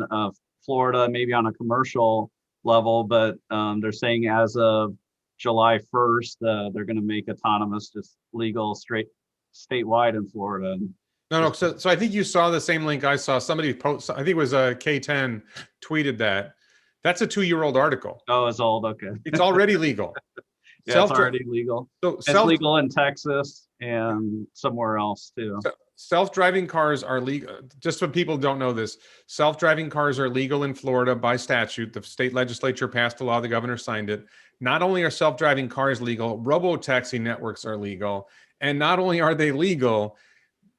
Florida, maybe on a commercial level, but they're saying as of July 1st, they're going to make autonomous just legal straight statewide in Florida. And No, no. just, So I think you saw the same link I saw. Somebody post. I think it was K10 tweeted that. That's a 2-year-old article. oh, it's old. Okay. It's already legal. Yeah, it's Self already legal. so It's self legal in Texas and somewhere else too. self-driving cars are legal. Just so people don't know this, self-driving cars are legal in Florida by statute. The state legislature passed a law. The governor signed it. Not only are self-driving cars legal, robotaxi networks are legal. And not only are they legal,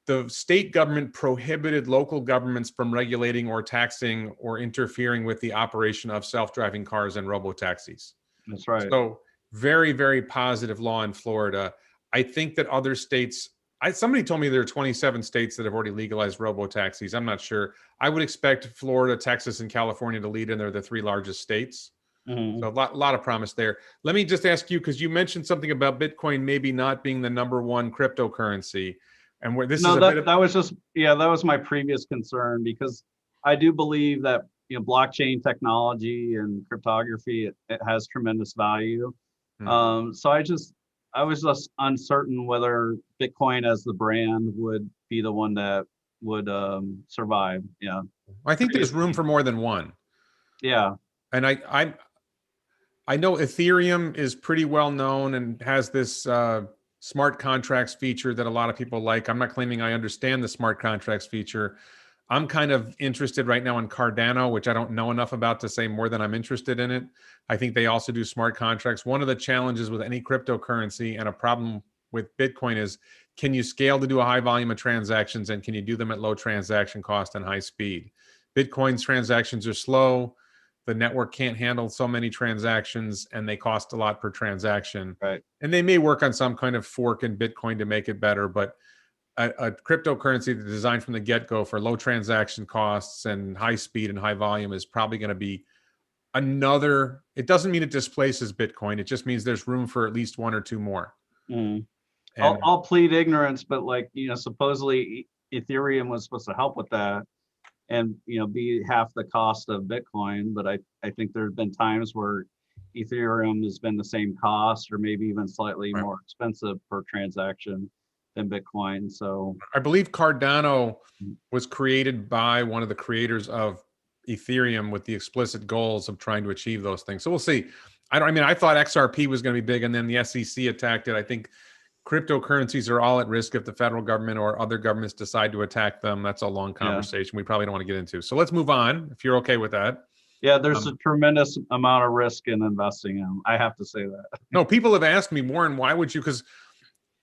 the state government prohibited local governments from regulating or taxing or interfering with the operation of self-driving cars and robotaxis. That's right. So very, very positive law in Florida. I think that other states, somebody told me there are 27 states that have already legalized robotaxis. I'm not sure. I would expect Florida, Texas, and California to lead, and they're the 3 largest states. Mhm. So a lot of promise there. Let me just ask you, because you mentioned something about Bitcoin maybe not being the #1 cryptocurrency, and where this is No, a bit of that was just, yeah, that was my previous concern, because I do believe that, you know, blockchain technology and cryptography, it has tremendous value. hmm. So I was just uncertain whether Bitcoin as the brand would be the one that would survive. Yeah. I think there's room Previously. for more than one. Yeah. And I know Ethereum is pretty well known and has this smart contracts feature that a lot of people like. I'm not claiming I understand the smart contracts feature. I'm kind of interested right now in Cardano, which I don't know enough about to say more than I'm interested in it. I think they also do smart contracts. One of the challenges with any cryptocurrency and a problem with Bitcoin is, can you scale to do a high volume of transactions, and can you do them at low transaction cost and high speed? Bitcoin's transactions are slow. The network can't handle so many transactions, and they cost a lot per transaction. Right. And they may work on some kind of fork in Bitcoin to make it better, but a cryptocurrency that's designed from the get-go for low transaction costs and high speed and high volume is probably going to be another. It doesn't mean it displaces Bitcoin. It just means there's room for at least one or two more. Mm. And I'll plead ignorance, but, like, you know, supposedly Ethereum was supposed to help with that, and, you know, be half the cost of Bitcoin. But I think there have been times where Ethereum has been the same cost, or maybe even slightly right. more expensive per transaction than Bitcoin. So I believe Cardano was created by one of the creators of Ethereum with the explicit goals of trying to achieve those things. So we'll see. I mean, I thought XRP was going to be big, and then the SEC attacked it. I think cryptocurrencies are all at risk if the federal government or other governments decide to attack them. That's a long conversation we probably don't want to get into. So let's move on, if you're okay with that. Yeah, there's a tremendous amount of risk in investing in them. I have to say that. No, people have asked me, Warren, why would you? Because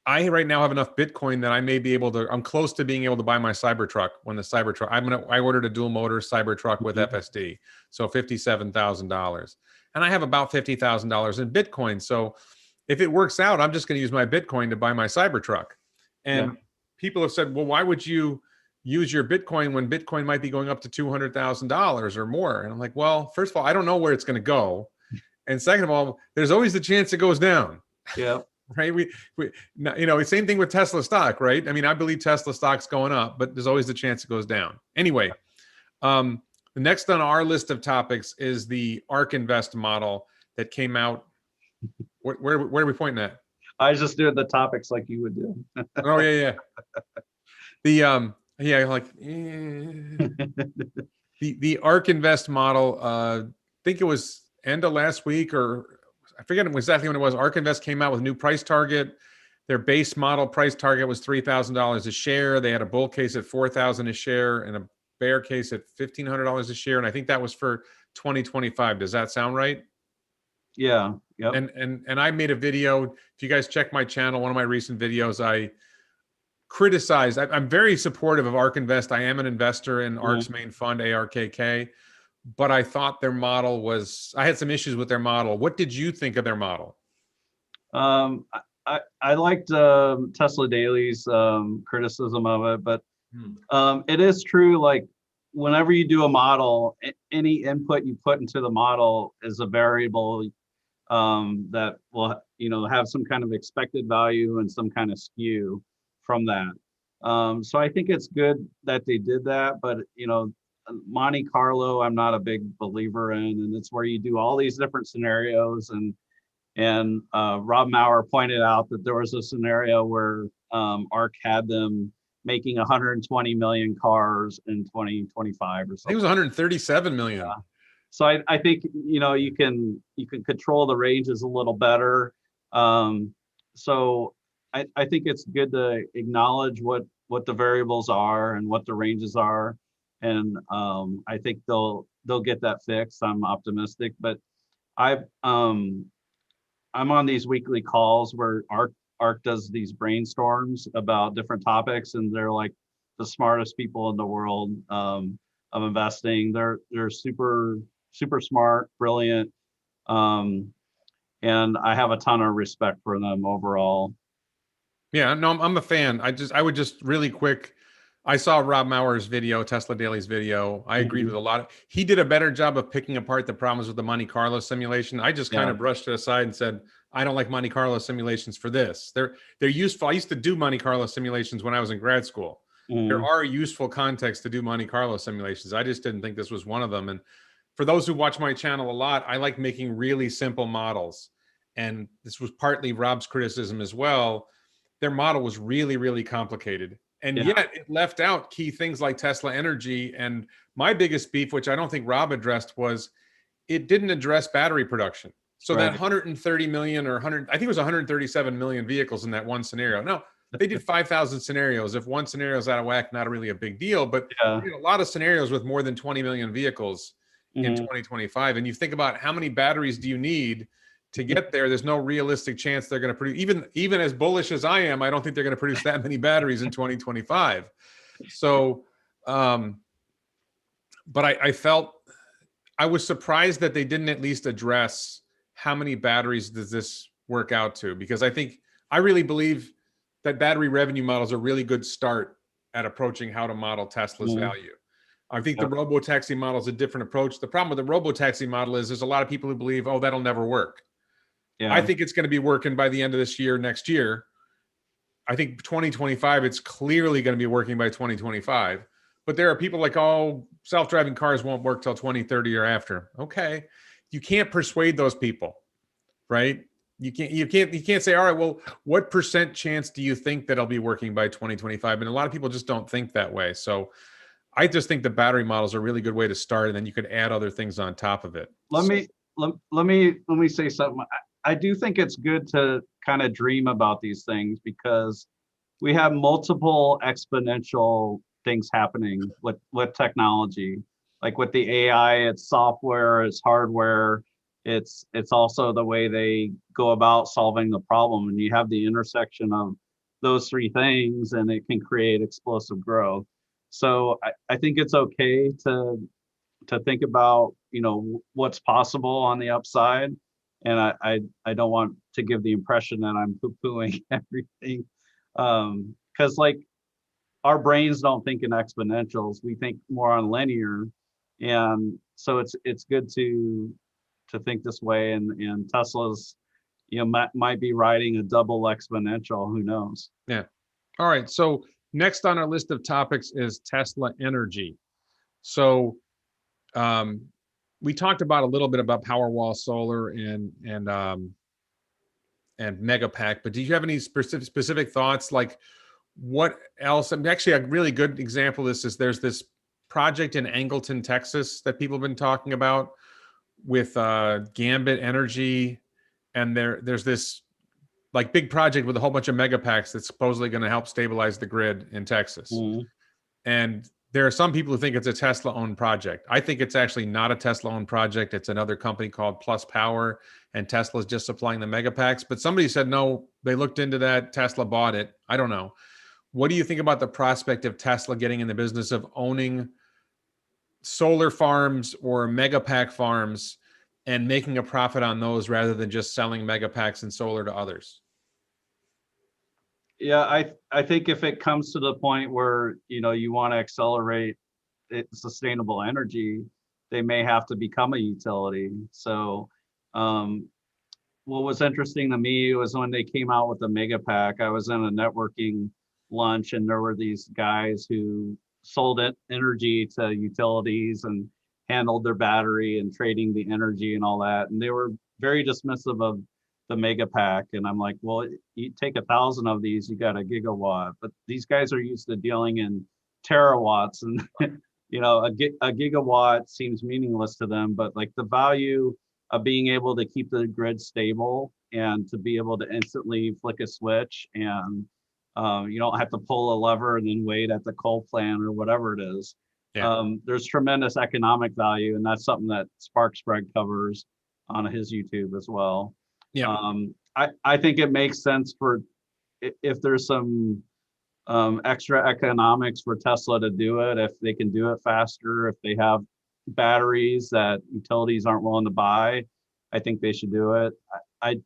I right now have enough Bitcoin that I may be able to. I'm close to being able to buy my Cybertruck when the Cybertruck. I ordered a dual motor Cybertruck with FSD, so $57,000, and I have about $50,000 in Bitcoin. So if it works out, I'm just going to use my Bitcoin to buy my Cybertruck. And people have said, well, why would you use your Bitcoin when Bitcoin might be going up to $200,000 or more? And I'm like, well, first of all, I don't know where it's going to go. And second of all, there's always the chance it goes down. Yeah. Right. We, you know, same thing with Tesla stock, right? I mean, I believe Tesla stock's going up, but there's always the chance it goes down. Anyway, the next on our list of topics is the ARK Invest model that came out. Where are we pointing at? I was just doing the topics like you would do. Oh yeah. The the ARK Invest model. I think it was end of last week, or I forget exactly when it was. ARK Invest came out with a new price target. Their base model price target was $3,000 a share. They had a bull case at $4,000 a share and a bear case at $1,500 a share. And I think that was for 2025. Does that sound right? Yeah. Yep. And I made a video. If you guys check my channel, one of my recent videos, I criticized. I'm very supportive of ARK Invest. I am an investor in ARK's main fund, ARKK. But I thought their model was, I had some issues with their model. What did you think of their model? I liked Tesla Daily's criticism of it, but it is true, like whenever you do a model, any input you put into the model is a variable that will, you know, have some kind of expected value and some kind of skew from that. So I think it's good that they did that, but you know, Monte Carlo, I'm not a big believer in, and it's where you do all these different scenarios. And Rob Maurer pointed out that there was a scenario where ARK had them making 120 million cars in 2025 or something. I think it was 137 million. Yeah. So I think, you know, you can control the ranges a little better. So I think it's good to acknowledge what the variables are and what the ranges are. And I think they'll get that fixed. I'm optimistic, but I'm on these weekly calls where ARK does these brainstorms about different topics, and they're like the smartest people in the world of investing. They're super smart, brilliant, and I have a ton of respect for them overall. Yeah, no, I'm a fan. I would just really quick. I saw Rob Maurer's video, Tesla Daily's video. I agreed with a lot. He did a better job of picking apart the problems with the Monte Carlo simulation. I just kind of brushed it aside and said, I don't like Monte Carlo simulations for this. They're useful. I used to do Monte Carlo simulations when I was in grad school. There are useful contexts to do Monte Carlo simulations. I just didn't think this was one of them. And for those who watch my channel a lot, I like making really simple models. And this was partly Rob's criticism as well. Their model was really, really complicated. And yet it left out key things like Tesla Energy. And my biggest beef, which I don't think Rob addressed, was it didn't address battery production. So that 130 million or 100, I think it was 137 million vehicles in that one scenario. No, they did 5,000 scenarios. If one scenario is out of whack, not really a big deal. But a lot of scenarios with more than 20 million vehicles in 2025. And you think about how many batteries do you need to get there? There's no realistic chance they're going to produce, even as bullish as I am, I don't think they're going to produce that many batteries in 2025. So, but I felt, I was surprised that they didn't at least address how many batteries does this work out to, because I really believe that battery revenue models are a really good start at approaching how to model Tesla's value. I think the Robotaxi model is a different approach. The problem with the Robotaxi model is there's a lot of people who believe, oh, that'll never work. I think it's going to be working by the end of this year, next year. I think 2025, it's clearly going to be working by 2025. But there are people like, oh, self-driving cars won't work till 2030 or after. Okay. You can't persuade those people, right? You can't say, all right, well, what % chance do you think that it'll be working by 2025? And a lot of people just don't think that way. So I just think the battery model is a really good way to start, and then you could add other things on top of it. Let me let me say something. I do think it's good to kind of dream about these things because we have multiple exponential things happening with technology. Like with the AI, it's software, it's hardware, it's also the way they go about solving the problem. And you have the intersection of those three things, and it can create explosive growth. So I think it's okay to think about, you know, what's possible on the upside. And I don't want to give the impression that I'm poo-pooing everything. Because like our brains don't think in exponentials, we think more on linear. And so it's good to think this way. And Tesla's, you know, might be riding a double exponential, who knows? Yeah. All right. So next on our list of topics is Tesla Energy. So um, we talked about a little bit about Powerwall Solar and Megapack, but do you have any specific thoughts? Like what else? I mean, actually, a really good example of this is there's this project in Angleton, Texas that people have been talking about with Gambit Energy, and there's this like big project with a whole bunch of megapacks that's supposedly going to help stabilize the grid in Texas. Mhm. And there are some people who think it's a Tesla owned project. I think it's actually not a Tesla owned project. It's another company called Plus Power, and Tesla's just supplying the megapacks. But somebody said, no, they looked into that. Tesla bought it. I don't know. What do you think about the prospect of Tesla getting in the business of owning solar farms or megapack farms and making a profit on those rather than just selling megapacks and solar to others? Yeah, I think if it comes to the point where, you know, you want to accelerate sustainable energy, they may have to become a utility. So um, what was interesting to me was when they came out with the mega pack, I was in a networking lunch and there were these guys who sold it energy to utilities and handled their battery and trading the energy and all that. And they were very dismissive of the mega pack. And I'm like, well, you take 1,000 of these, you got a gigawatt. But these guys are used to dealing in terawatts, and you know, a gigawatt seems meaningless to them. But like the value of being able to keep the grid stable and to be able to instantly flick a switch, and you don't have to pull a lever and then wait at the coal plant or whatever it is. Yeah. There's tremendous economic value, and that's something that Spark Spread covers on his YouTube as well. Yeah. I think it makes sense for if there's some extra economics for Tesla to do it, if they can do it faster, if they have batteries that utilities aren't willing to buy, I think they should do it. I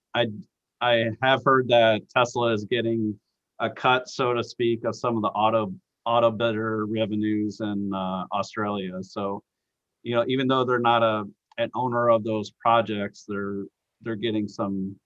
have heard that Tesla is getting a cut, so to speak, of some of the auto bidder revenues in Australia. So, you know, even though they're not an owner of those projects, they're getting some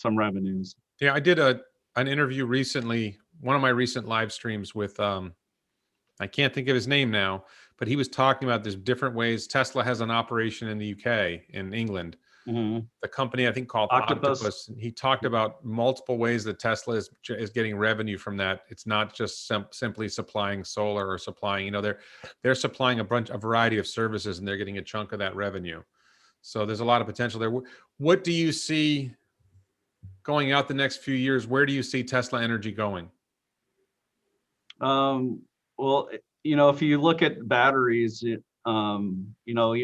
revenues. Yeah. I did an interview recently, one of my recent live streams with I can't think of his name now, but he was talking about there's different ways. Tesla has an operation in the UK, in England, Mm-hmm. the company I think called Octopus. He talked about multiple ways that Tesla is getting revenue from that. It's not just simply supplying solar or supplying, you know, they're supplying a variety of services, and they're getting a chunk of that revenue. So there's a lot of potential there. What do you see going out the next few years? Where do you see Tesla Energy going? Well, you know, if you look at batteries, you know,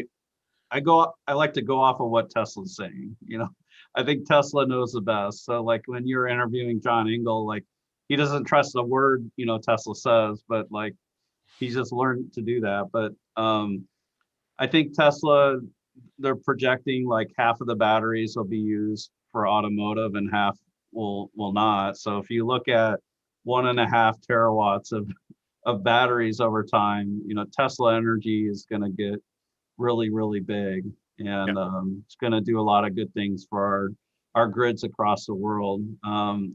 I like to go off of what Tesla's saying. You know, I think Tesla knows the best. So like when you're interviewing John Engel, like he doesn't trust a word, you know, Tesla says, but like he's just learned to do that. But I think Tesla, they're projecting like half of the batteries will be used for automotive and half will not. So if you look at 1.5 terawatts of batteries over time, you know, Tesla Energy is going to get really, really big, Yeah. and it's going to do a lot of good things for our grids across the world.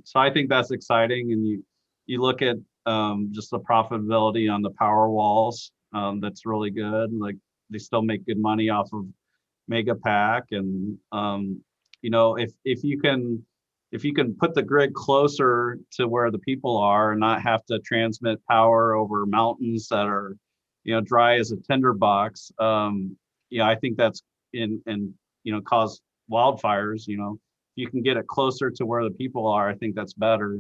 So I think that's exciting, and you look at just the profitability on the power walls. That's really good. Like they still make good money off of Mega Pack, and you know, if you can put the grid closer to where the people are and not have to transmit power over mountains that are, dry as a tinderbox, I think that's cause wildfires. If you can get it closer to where the people are, I think that's better.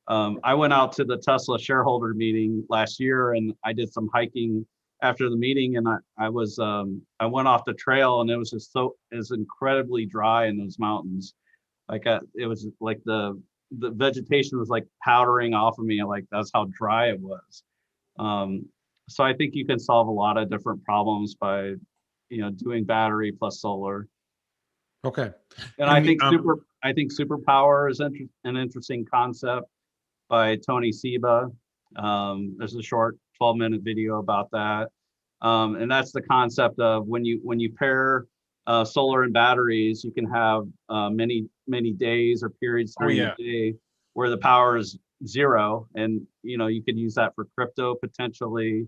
I went out to the Tesla shareholder meeting last year, and I did some hiking after the meeting, and I went off the trail, and it was incredibly dry in those mountains. Like it was like the vegetation was like powdering off of me, like that's how dry it was. Um, so I think you can solve a lot of different problems by doing battery plus solar. Okay. And And the, I think superpower is an interesting concept by Tony Seba. There's a short 12-minute video about that. And that's the concept of when you pair solar and batteries, you can have many days or periods oh during yeah, the day where the power is zero, and you could use that for crypto potentially,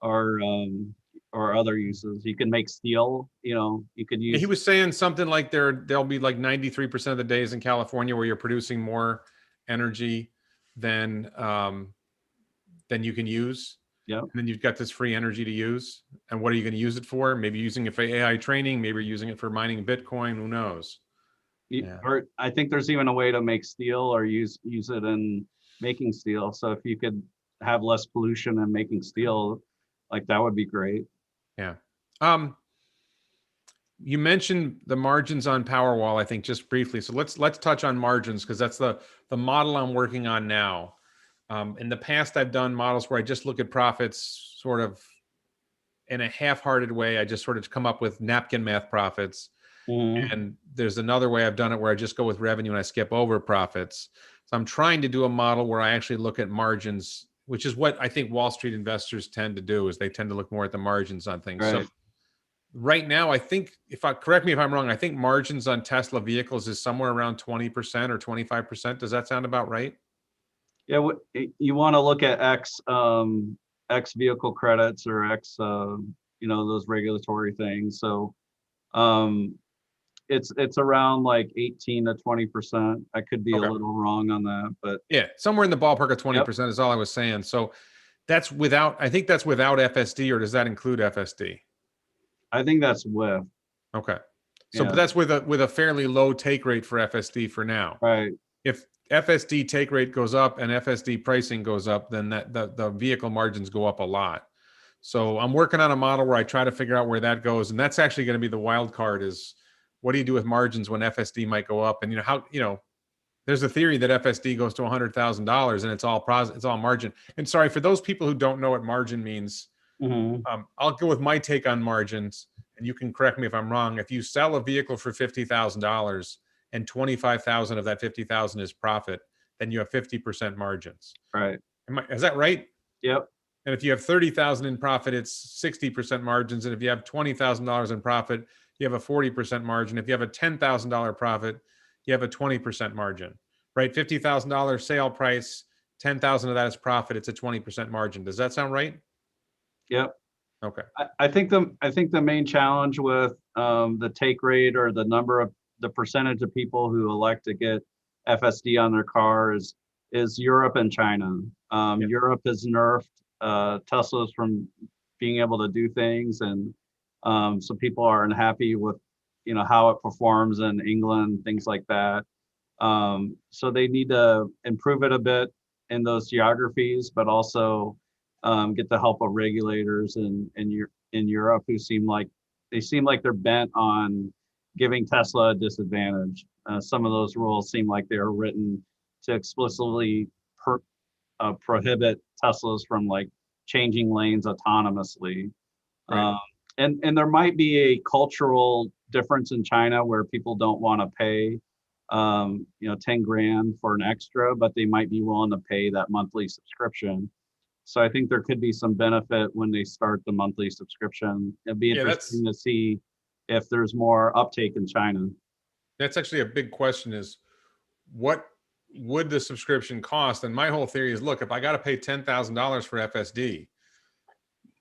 or other uses. You can make steel. You could he use. was saying something like there'll be like 93% of the days in California where you're producing more energy than you can use. Yeah. And then you've got this free energy to use. And what are you going to use it for? Maybe using it for AI training, maybe using it for mining Bitcoin, who knows? Yeah. Or I think there's even a way to make steel or use it in making steel. So if you could have less pollution in making steel, like that would be great. Yeah. You mentioned the margins on Powerwall, I think, just briefly. So let's touch on margins, because that's the model I'm working on now. In the past, I've done models where I just look at profits sort of in a half-hearted way. I just sort of come up with napkin math profits. Mm-hmm. And there's another way I've done it where I just go with revenue and I skip over profits. So I'm trying to do a model where I actually look at margins, which is what I think Wall Street investors tend to do, is they tend to look more at the margins on things. Right. So right now, I think, correct me if I'm wrong, I think margins on Tesla vehicles is somewhere around 20% or 25%. Does that sound about right? Yeah. You want to look at X vehicle credits or X, those regulatory things. So, um, it's around like 18 to 20%. I could be a Okay. little wrong on that, but Yeah, somewhere in the ballpark of 20% yep. is all I was saying. So I think that's without FSD, or does that include FSD? I think that's with. Okay. So, but Yeah. that's with a fairly low take rate for FSD for now. Right. If FSD take rate goes up and FSD pricing goes up, then the vehicle margins go up a lot. So I'm working on a model where I try to figure out where that goes, and that's actually going to be the wild card: is what do you do with margins when FSD might go up? And there's a theory that FSD goes to $100,000 and it's all margin. And sorry for those people who don't know what margin means. Mm-hmm. I'll go with my take on margins, and you can correct me if I'm wrong. If you sell a vehicle for $50,000 and 25,000 of that 50,000 is profit, then you have 50% margins. Right. Is that right? Yep. And if you have 30,000 in profit, it's 60% margins. And if you have $20,000 in profit, you have a 40% margin. If you have a $10,000 profit, you have a 20% margin, right? $50,000 sale price, 10,000 of that is profit. It's a 20% margin. Does that sound right? Yep. Okay. I think the main challenge with the take rate, or the percentage of people who elect to get FSD on their car, is Europe and China. Yeah. Europe has nerfed Teslas from being able to do things, and so people are unhappy with how it performs in England, things like that. So they need to improve it a bit in those geographies, but also get the help of regulators in Europe, who seem like they're bent on giving Tesla a disadvantage. Some of those rules seem like they are written to explicitly prohibit Teslas from like changing lanes autonomously. Right. And there might be a cultural difference in China where people don't want to pay 10 grand for an extra, but they might be willing to pay that monthly subscription. So I think there could be some benefit when they start the monthly subscription. It'd be interesting to see if there's more uptake in China. That's actually a big question: is what would the subscription cost? And my whole theory is, look, if I got to pay $10,000 for FSD,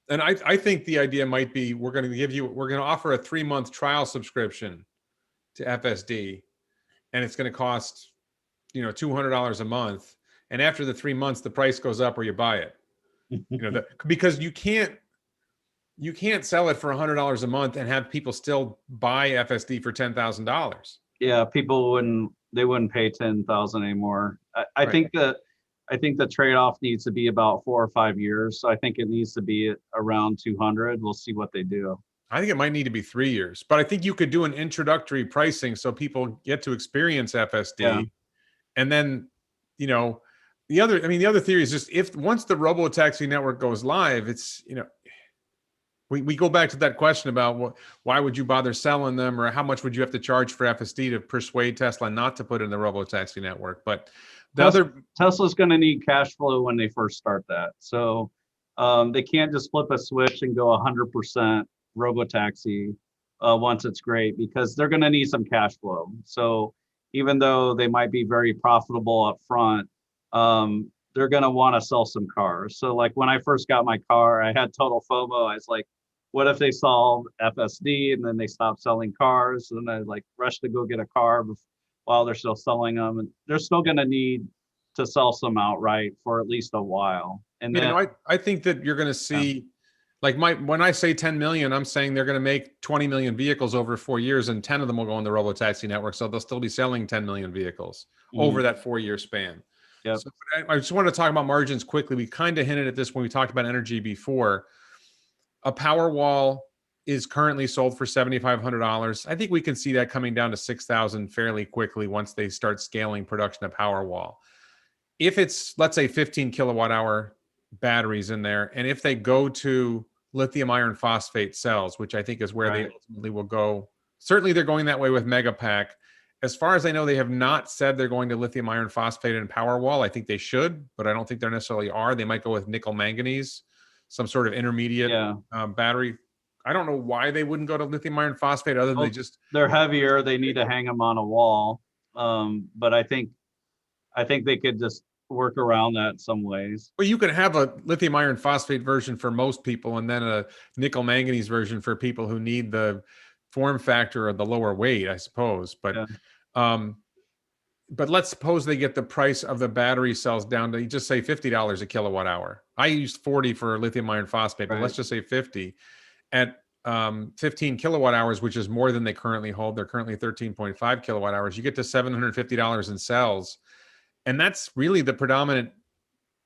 and I think the idea might be we're going to offer a 3-month trial subscription to FSD, and it's going to cost $200 a month. And after the 3 months, the price goes up or you buy it. Because you can't. you can't sell it for $100 a month and have people still buy FSD for $10,000. Yeah, people wouldn't pay 10,000 anymore. I Right. think the trade-off needs to be about 4 or 5 years. So I think it needs to be around 200. We'll see what they do. I think it might need to be 3 years, but I think you could do an introductory pricing so people get to experience Yeah. FSD. And then, you know, the other theory is just if once the Robotaxi network goes live, it's, we go back to that question about why would you bother selling them, or how much would you have to charge for FSD to persuade Tesla not to put in the Robotaxi network. But the Tesla, other, Tesla's going to need cash flow when they first start that. So they can't just flip a switch and go 100% Robotaxi once it's great, because they're going to need some cash flow. So even though they might be very profitable up front, they're going to want to sell some cars. So like when I first got my car, I had total FOMO. I was like, what if they solve FSD and then they stop selling cars? And I like rushed to go get a car while they're still selling them. And they're still going to need to sell some outright for at least a while. And then, I think that you're going to yeah, see, like when I say 10 million, I'm saying they're going to make 20 million vehicles over 4 years, and 10 of them will go on the Robotaxi network. So they'll still be selling 10 million vehicles over that 4 year span. yep. So I just want to talk about margins quickly. We kind of hinted at this when we talked about energy before. A Powerwall is currently sold for $7,500. I think we can see that coming down to $6,000 fairly quickly once they start scaling production of Powerwall. If it's, let's say, 15 kilowatt hour batteries in there, and if they go to lithium iron phosphate cells, which I think is where they ultimately will go, certainly they're going that way with Megapack. As far as I know, they have not said they're going to lithium iron phosphate and Powerwall. I think they should, but I don't think they necessarily are. They might go with nickel manganese, some sort of intermediate Yeah. battery. I don't know why they wouldn't go to lithium iron phosphate other than Well, they just, they're heavier. They need to hang them on a wall. But I think they could just work around that some ways. well, you can have a lithium iron phosphate version for most people, and then a nickel manganese version for people who need the form factor or the lower weight, I suppose. Yeah. Um, but let's suppose they get the price of the battery cells down to just say $50 a kilowatt hour. I used 40 for lithium iron phosphate, but let's just say 50 at 15 kilowatt hours, which is more than they currently hold. They're currently 13.5 kilowatt hours. You get to $750 in cells. And that's really the predominant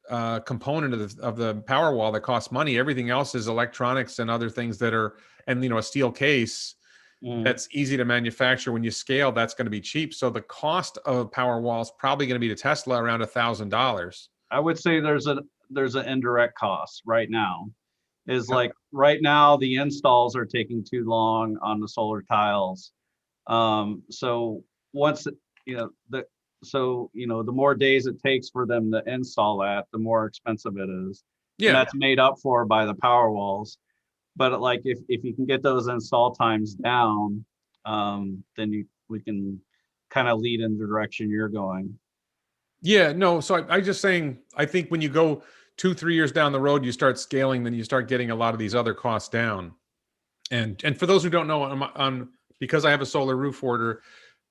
component of the Powerwall that costs money. Everything else is electronics and other things that are, and a steel case that's easy to manufacture. When you scale, that's going to be cheap. So the cost of Powerwall is probably going to be to Tesla around $1,000. I would say there's an indirect cost right now. Is like right now the installs are taking too long on the solar tiles. So once the more days it takes for them to install that, the more expensive it is. And that's made up for by the power walls. But like if you can get those install times down, then we can kind of lead in the direction you're going. Yeah, no. So I just saying, I think when you go 2-3 years down the road, you start scaling, then you start getting a lot of these other costs down. And for those who don't know, because I have a solar roof order,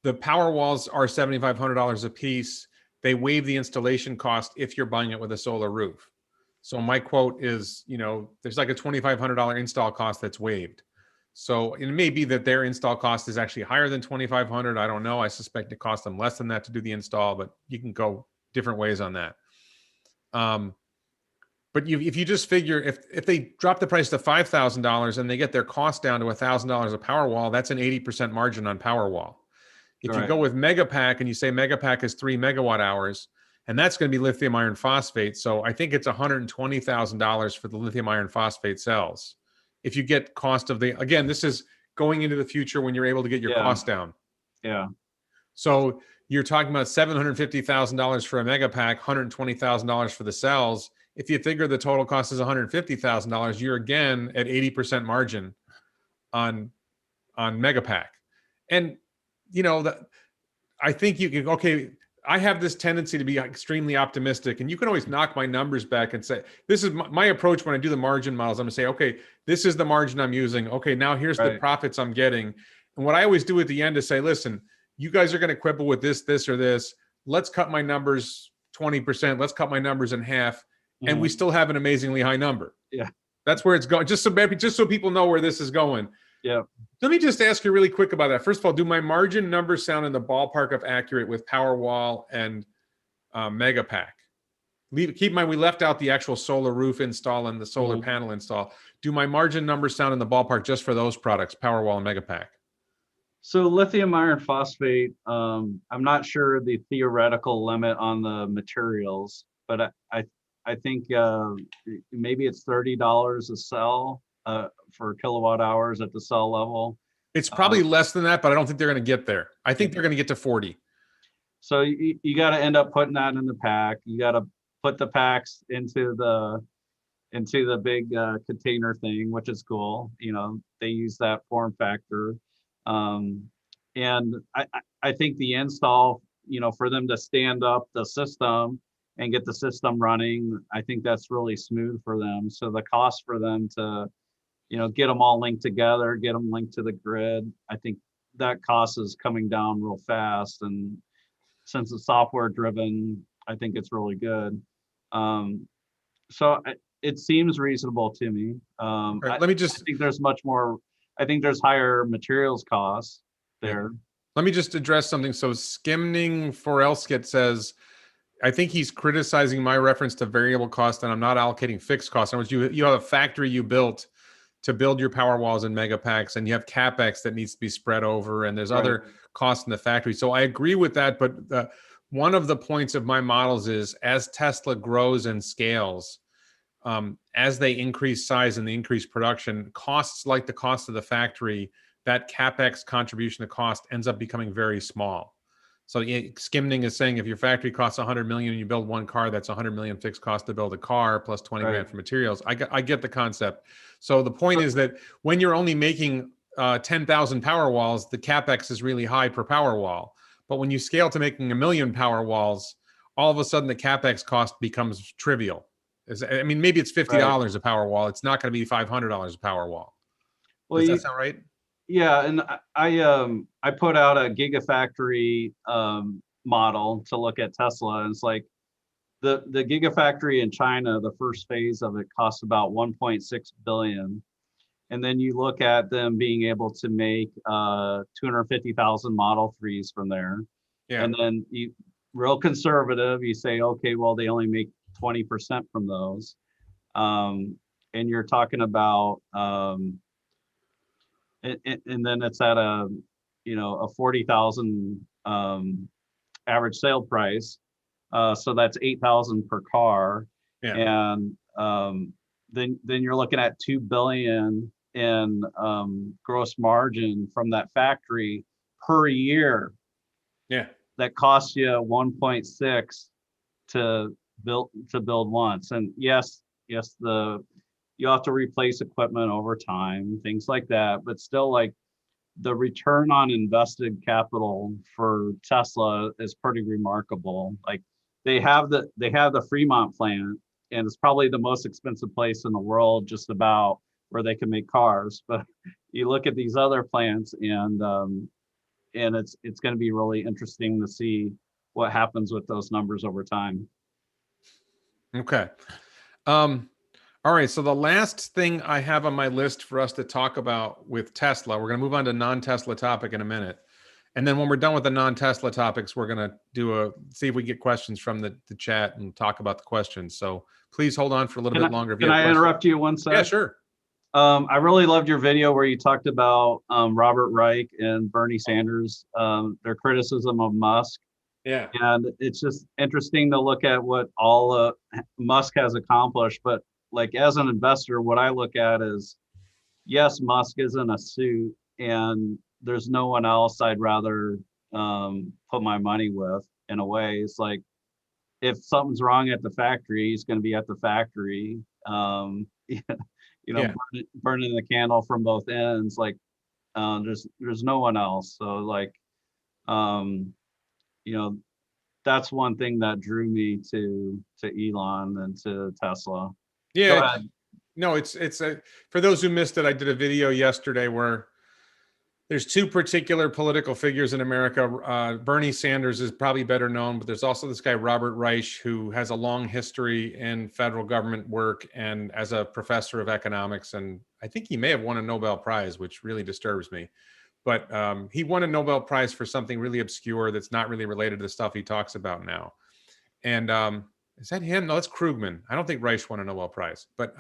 the power walls are $7,500 a piece. They waive the installation cost if you're buying it with a solar roof. So my quote is, there's like a $2,500 install cost that's waived. So it may be that their install cost is actually higher than $2,500. I don't know. I suspect it costs them less than that to do the install, but you can go different ways on that. But if you just figure if they drop the price to $5,000 and they get their cost down to $1,000 a Powerwall, that's an 80% margin on Powerwall. If you go with Megapack and you say Megapack is 3 megawatt hours, and that's going to be lithium iron phosphate. So I think it's $120,000 for the lithium iron phosphate cells. If you get cost of again, this is going into the future when you're able to get your cost down. Yeah. So you're talking about $750,000 for a Megapack, $120,000 for the cells. If you figure the total cost is $150,000, you're again at 80% margin on Megapack. And I think you can, I have this tendency to be extremely optimistic, and you can always knock my numbers back and say, this is my approach when I do the margin models. I'm gonna say, okay, this is the margin I'm using. Okay, now here's the profits I'm getting. And what I always do at the end is say, listen, you guys are going to quibble with this, or this. Let's cut my numbers 20%. Let's cut my numbers in half. And we still have an amazingly high number. Yeah. That's where it's going. Just so people know where this is going. Yeah. Let me just ask you really quick about that. First of all, do my margin numbers sound in the ballpark of accurate with Powerwall and Megapack? Keep in mind, we left out the actual solar roof install and the solar panel install. Do my margin numbers sound in the ballpark just for those products, Powerwall and Megapack? So lithium iron phosphate, I'm not sure the theoretical limit on the materials, but I think maybe it's $30 a cell for kilowatt hours at the cell level. It's probably less than that, but I don't think they're going to get there. I think they're going to get to 40. So you got to end up putting that in the pack. You got to put the packs into the big container thing, which is cool. You know, they use that form factor. And I think the install, you know, for them to stand up the system and get the system running, I think that's really smooth for them. So the cost for them to, you know, get them all linked together, get them linked to the grid, I think that cost is coming down real fast. And since it's software driven, I think it's really good. So it seems reasonable to me. Right, let me just. I think there's much more. I think there's higher materials costs there. Let me just address something. So Skimning for Elskit says, I think he's criticizing my reference to variable cost, and I'm not allocating fixed costs. In other words, you have a factory you built to build your power walls and Megapacks, and you have CapEx that needs to be spread over, and there's other costs in the factory. So I agree with that, but one of the points of my models is as Tesla grows and scales, as they increase size and they increase production, costs like the cost of the factory, that CapEx contribution to cost ends up becoming very small. So Skimning is saying if your factory costs 100 million and you build one car, that's 100 million fixed cost to build a car plus 20 grand for materials. I get the concept. So the point is that when you're only making 10,000 power walls, the CapEx is really high per power wall. But when you scale to making 1 million power walls, all of a sudden the CapEx cost becomes trivial. I mean, maybe it's $50 a power wall. It's not going to be $500 a power wall. Well, does that sound right? Yeah, and I put out a Gigafactory model to look at Tesla, and it's like the Gigafactory in China, the first phase of it costs about 1.6 billion, and then you look at them being able to make 250,000 Model 3s from there, and then you real conservative, you say, okay, well they only make 20% from those, and you're talking about and then it's at a, you know, a 40,000 average sale price, so that's 8,000 per car, and then you're looking at 2 billion in gross margin from that factory per year. That costs you 1.6 to build once. And yes, you have to replace equipment over time, things like that, but still, like, the return on invested capital for Tesla is pretty remarkable. Like, they have the Fremont plant, and it's probably the most expensive place in the world just about where they can make cars. But you look at these other plants, and it's going to be really interesting to see what happens with those numbers over time. Okay. All right, so the last thing I have on my list for us to talk about with Tesla, we're going to move on to non-Tesla topic in a minute. And then when we're done with the non-Tesla topics, we're going to see if we get questions from the chat and talk about the questions. So please hold on for a little bit longer. Can I interrupt you one second? Yeah, sure. I really loved your video where you talked about Robert Reich and Bernie Sanders, their criticism of Musk. Yeah. And it's just interesting to look at what all Musk has accomplished. But like, as an investor, what I look at is, yes, Musk is in a suit, and there's no one else I'd rather put my money with. In a way, it's like, if something's wrong at the factory, he's going to be at the factory. You know, burning the candle from both ends. Like, there's no one else. So, like, you know, that's one thing that drew me to Elon and to Tesla. Yeah, no, it's for those who missed it, I did a video yesterday where There's two particular political figures in America. Bernie Sanders is probably better known, but there's also this guy, Robert Reich, who has a long history in federal government work and as a professor of economics. And I think he may have won a Nobel Prize, which really disturbs me. But he won a Nobel Prize for something really obscure that's not really related to the stuff he talks about now. And is that him? No, that's Krugman. I don't think Reich won a Nobel Prize. But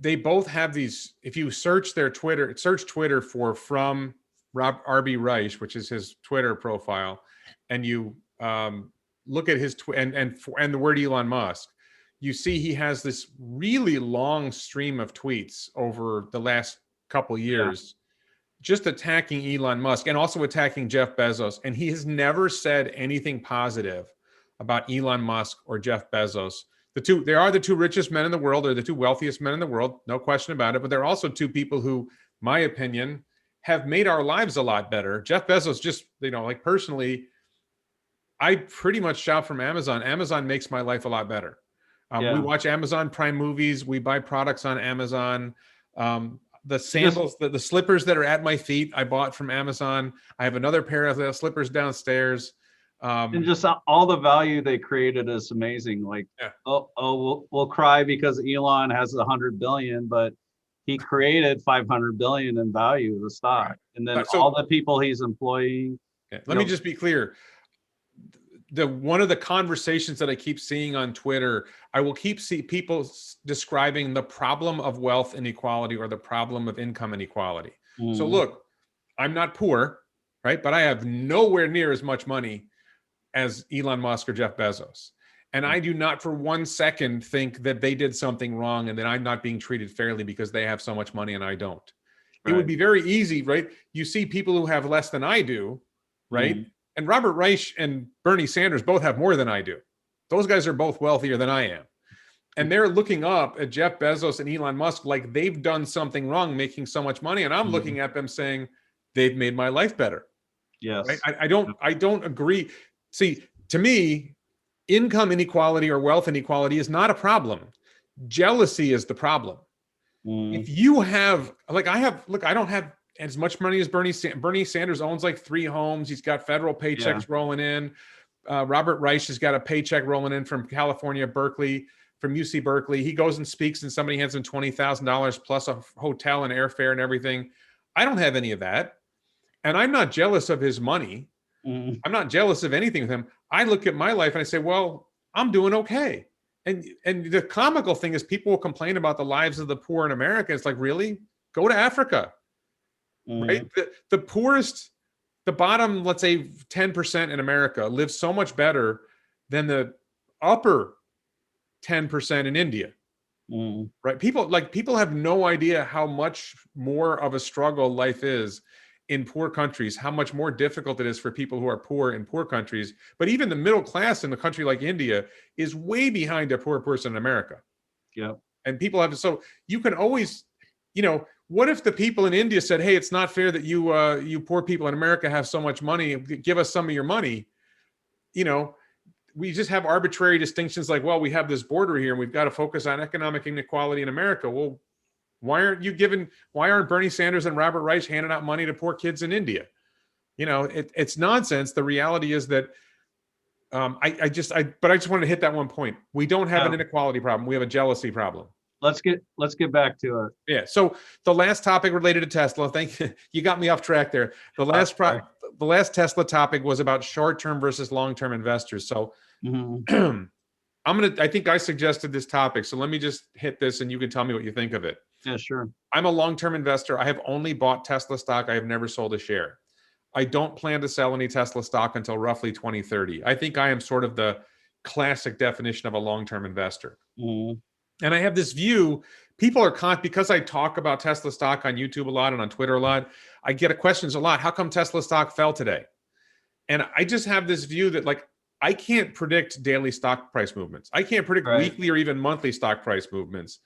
they both have these. If you search their Twitter, search Twitter for from RB Reich, which is his Twitter profile, and you look at his and the word Elon Musk, you see he has this really long stream of tweets over the last couple years, just attacking Elon Musk and also attacking Jeff Bezos, and he has never said anything positive about Elon Musk or Jeff Bezos. They are the two richest men in the world. They're the two wealthiest men in the world, no question about it. But they're also two people who, my opinion, have made our lives a lot better. Jeff Bezos, just, like personally, I pretty much shop from Amazon. Amazon makes my life a lot better. We watch Amazon Prime movies. We buy products on Amazon. The sandals, the slippers that are at my feet, I bought from Amazon. I have another pair of slippers downstairs. And just all the value they created is amazing. Like, we'll cry because Elon has 100 billion, but he created 500 billion in value of the stock. Right. And then all the people he's employing. Let me just be clear. One of the conversations that I keep seeing on Twitter, I will keep see people describing the problem of wealth inequality or the problem of income inequality. So look, I'm not poor, right? But I have nowhere near as much money as Elon Musk or Jeff Bezos. And I do not for one second think that they did something wrong and that I'm not being treated fairly because they have so much money and I don't. Right. It would be very easy, right? You see people who have less than I do, right? And Robert Reich and Bernie Sanders both have more than I do. Those guys are both wealthier than I am. And they're looking up at Jeff Bezos and Elon Musk like they've done something wrong, making so much money. And I'm looking at them saying, they've made my life better. Yes. Right? I don't agree. See, to me, income inequality or wealth inequality is not a problem. Jealousy is the problem. If you have, I don't have as much money as Bernie Sanders owns like 3 homes. He's got federal paychecks rolling in. Robert Reich has got a paycheck rolling in from California, Berkeley, from UC Berkeley. He goes and speaks and somebody hands him $20,000 plus a hotel and airfare and everything. I don't have any of that. And I'm not jealous of his money. I'm not jealous of anything with him. I look at my life and I say, well, I'm doing okay. And the comical thing is people will complain about the lives of the poor in America. It's like, really? Go to Africa, right? The poorest, the bottom, let's say 10% in America live so much better than the upper 10% in India, right? People have no idea how much more of a struggle life is in poor countries, how much more difficult it is for people who are poor in poor countries. But even the middle class in a country like India is way behind a poor person in America. Yeah. And people have, so you can always, what if the people in India said, hey, it's not fair that you poor people in America have so much money, give us some of your money. We just have arbitrary distinctions like, well, we have this border here and we've got to focus on economic inequality in America. Well, why aren't Bernie Sanders and Robert Reich handing out money to poor kids in India? It's nonsense. The reality is that I just wanted to hit that one point. We don't have an inequality problem. We have a jealousy problem. Let's get back to it. Yeah. So the last topic related to Tesla, thank you. You got me off track there. The last Tesla topic was about short-term versus long-term investors. So I think I suggested this topic. So let me just hit this and you can tell me what you think of it. Yeah, sure. I'm a long-term investor. I have only bought Tesla stock. I have never sold a share. I don't plan to sell any Tesla stock until roughly 2030. I think I am sort of the classic definition of a long-term investor. And I have this view, people are because I talk about Tesla stock on YouTube a lot and on Twitter a lot, I get questions a lot. How come Tesla stock fell today? And I just have this view that I can't predict daily stock price movements. I can't predict weekly or even monthly stock price movements.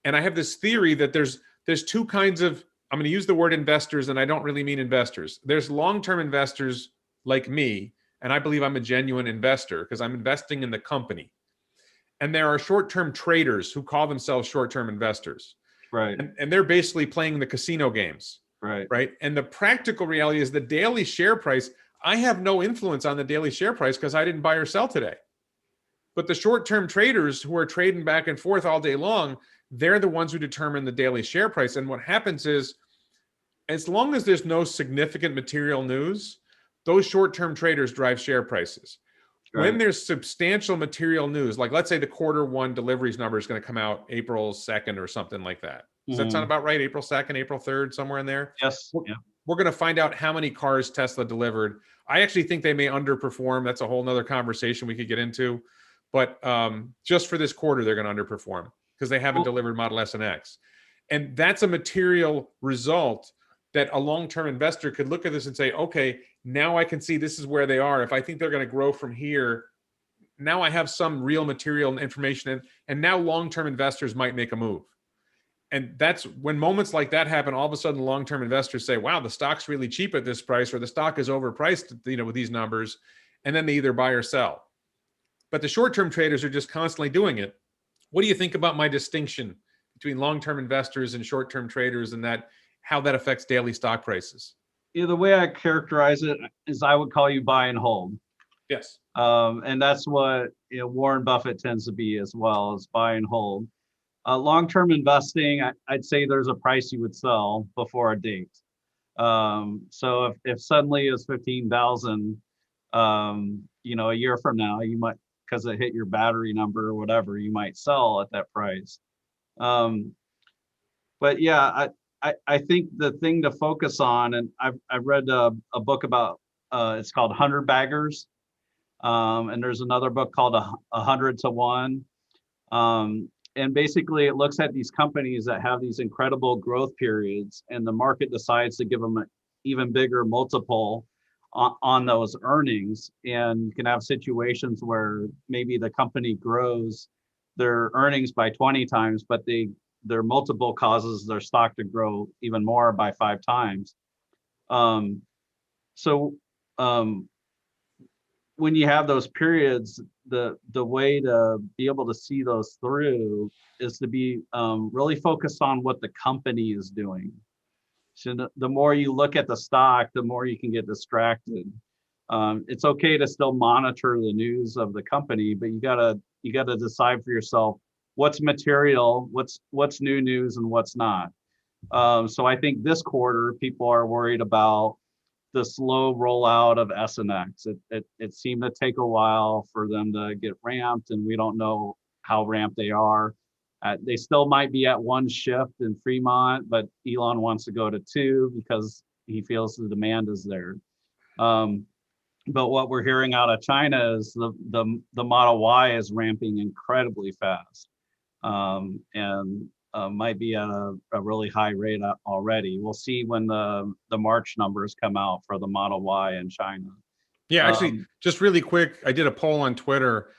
And I have this theory that there's two kinds of, I'm going to use the word investors, and I don't really mean investors. There's long-term investors like me, and I believe I'm a genuine investor because I'm investing in the company. And there are short-term traders who call themselves short-term investors. Right. And they're basically playing the casino games. Right. right? And the practical reality is the daily share price. I have no influence on the daily share price because I didn't buy or sell today. But the short-term traders who are trading back and forth all day long, they're the ones who determine the daily share price. And what happens is, as long as there's no significant material news, those short-term traders drive share prices. When Right. there's substantial material news, like let's say the quarter 1 deliveries number is going to come out April 2nd or something like that. Does that sound about right? April 2nd, April 3rd, somewhere in there? Yes. We're, Yeah. we're going to find out how many cars Tesla delivered. I actually think they may underperform. That's a whole nother conversation we could get into. But just for this quarter, they're going to underperform because they haven't delivered Model S and X. And that's a material result that a long-term investor could look at this and say, okay, now I can see this is where they are. If I think they're going to grow from here, now I have some real material information. And now long-term investors might make a move. And that's when moments like that happen, all of a sudden long-term investors say, wow, the stock's really cheap at this price, or the stock is overpriced, with these numbers. And then they either buy or sell. But the short-term traders are just constantly doing it. What do you think about my distinction between long-term investors and short-term traders, and that how that affects daily stock prices? Yeah, the way I characterize it is I would call you buy and hold. Yes. And that's what Warren Buffett tends to be as well, as buy and hold. Long-term investing, I'd say there's a price you would sell before a date. So if suddenly it's 15,000, a year from now, you might, because it hit your battery number or whatever, you might sell at that price. But yeah, I think the thing to focus on, and I've read a book about, it's called 100 Baggers. And there's another book called 100 to 1. And basically it looks at these companies that have these incredible growth periods, and the market decides to give them an even bigger multiple on those earnings. And you can have situations where maybe the company grows their earnings by 20 times, but their multiple causes their stock to grow even more by 5 times. So when you have those periods, the way to be able to see those through is to be really focused on what the company is doing. So the more you look at the stock, the more you can get distracted. It's okay to still monitor the news of the company, but you gotta decide for yourself what's material, what's new news, and what's not. So I think this quarter people are worried about the slow rollout of S and X. It seemed to take a while for them to get ramped, and we don't know how ramped they are. They still might be at 1 shift in Fremont, but Elon wants to go to 2 because he feels the demand is there. But what we're hearing out of China is the Model Y is ramping incredibly fast, and might be at a really high rate already. We'll see when the March numbers come out for the Model Y in China. Yeah, actually, just really quick, I did a poll on Twitter,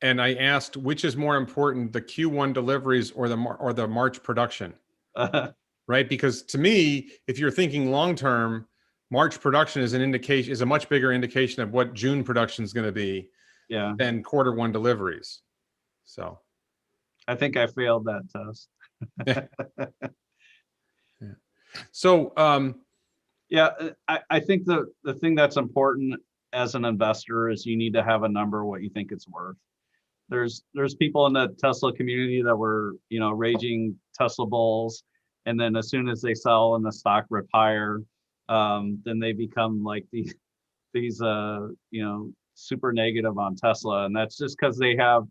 and I asked which is more important, the Q1 deliveries or the March production, right? Because to me, if you're thinking long term, March production is a much bigger indication of what June production is going to be, yeah, than Q1 deliveries. So I think I failed that test. yeah. So yeah, I think the thing that's important as an investor is you need to have a number what you think it's worth. There's people in the Tesla community that were raging Tesla bulls, and then as soon as they sell and the stock retire, then they become like these super negative on Tesla, and that's just because they have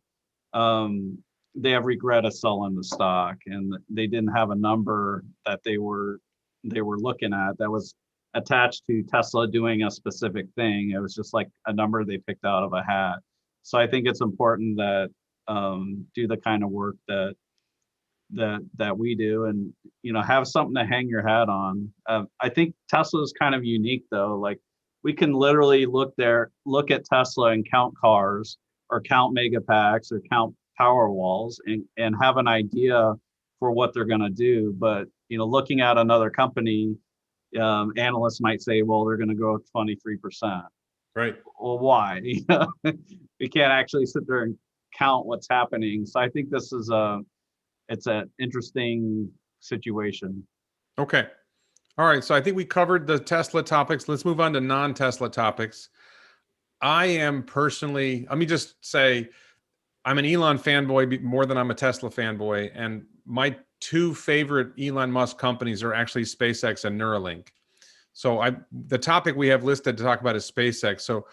regret of selling the stock, and they didn't have a number that they were looking at that was attached to Tesla doing a specific thing. It was just like a number they picked out of a hat. So I think it's important that do the kind of work that we do, and have something to hang your hat on. I think Tesla is kind of unique though. Like we can literally look at Tesla and count cars, or count megapacks, or count power walls, and have an idea for what they're going to do. But looking at another company, analysts might say, well, they're going to grow 23%. right. Well, why? We can't actually sit there and count what's happening. So I think it's an interesting situation. Okay. All right. So I think we covered the Tesla topics. Let's move on to non-Tesla topics. I am personally, let me just say, I'm an Elon fanboy more than I'm a Tesla fanboy. And my two favorite Elon Musk companies are actually SpaceX and Neuralink. So the topic we have listed to talk about is SpaceX. So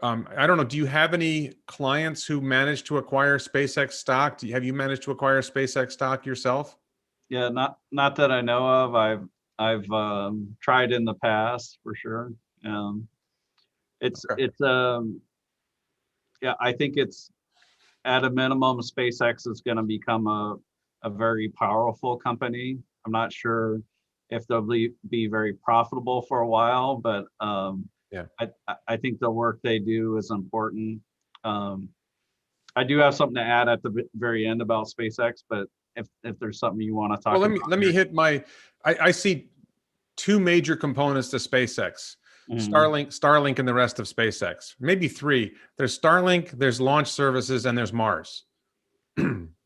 I don't know, do you have any clients who managed to acquire SpaceX stock? Have you managed to acquire SpaceX stock yourself? Yeah, not that I know of. I've tried in the past for sure. Um, Okay. it's yeah, I think it's at a minimum, SpaceX is going to become a very powerful company. I'm not sure if they'll be very profitable for a while, but Yeah. I think the work they do is important. Um, I do have something to add at the very end about SpaceX, but if there's something you want to Well, talk about let me here. hit my. I see two major components to SpaceX: Mhm. Starlink, and the rest of SpaceX. Maybe three. There's Starlink, there's launch services, and there's Mars.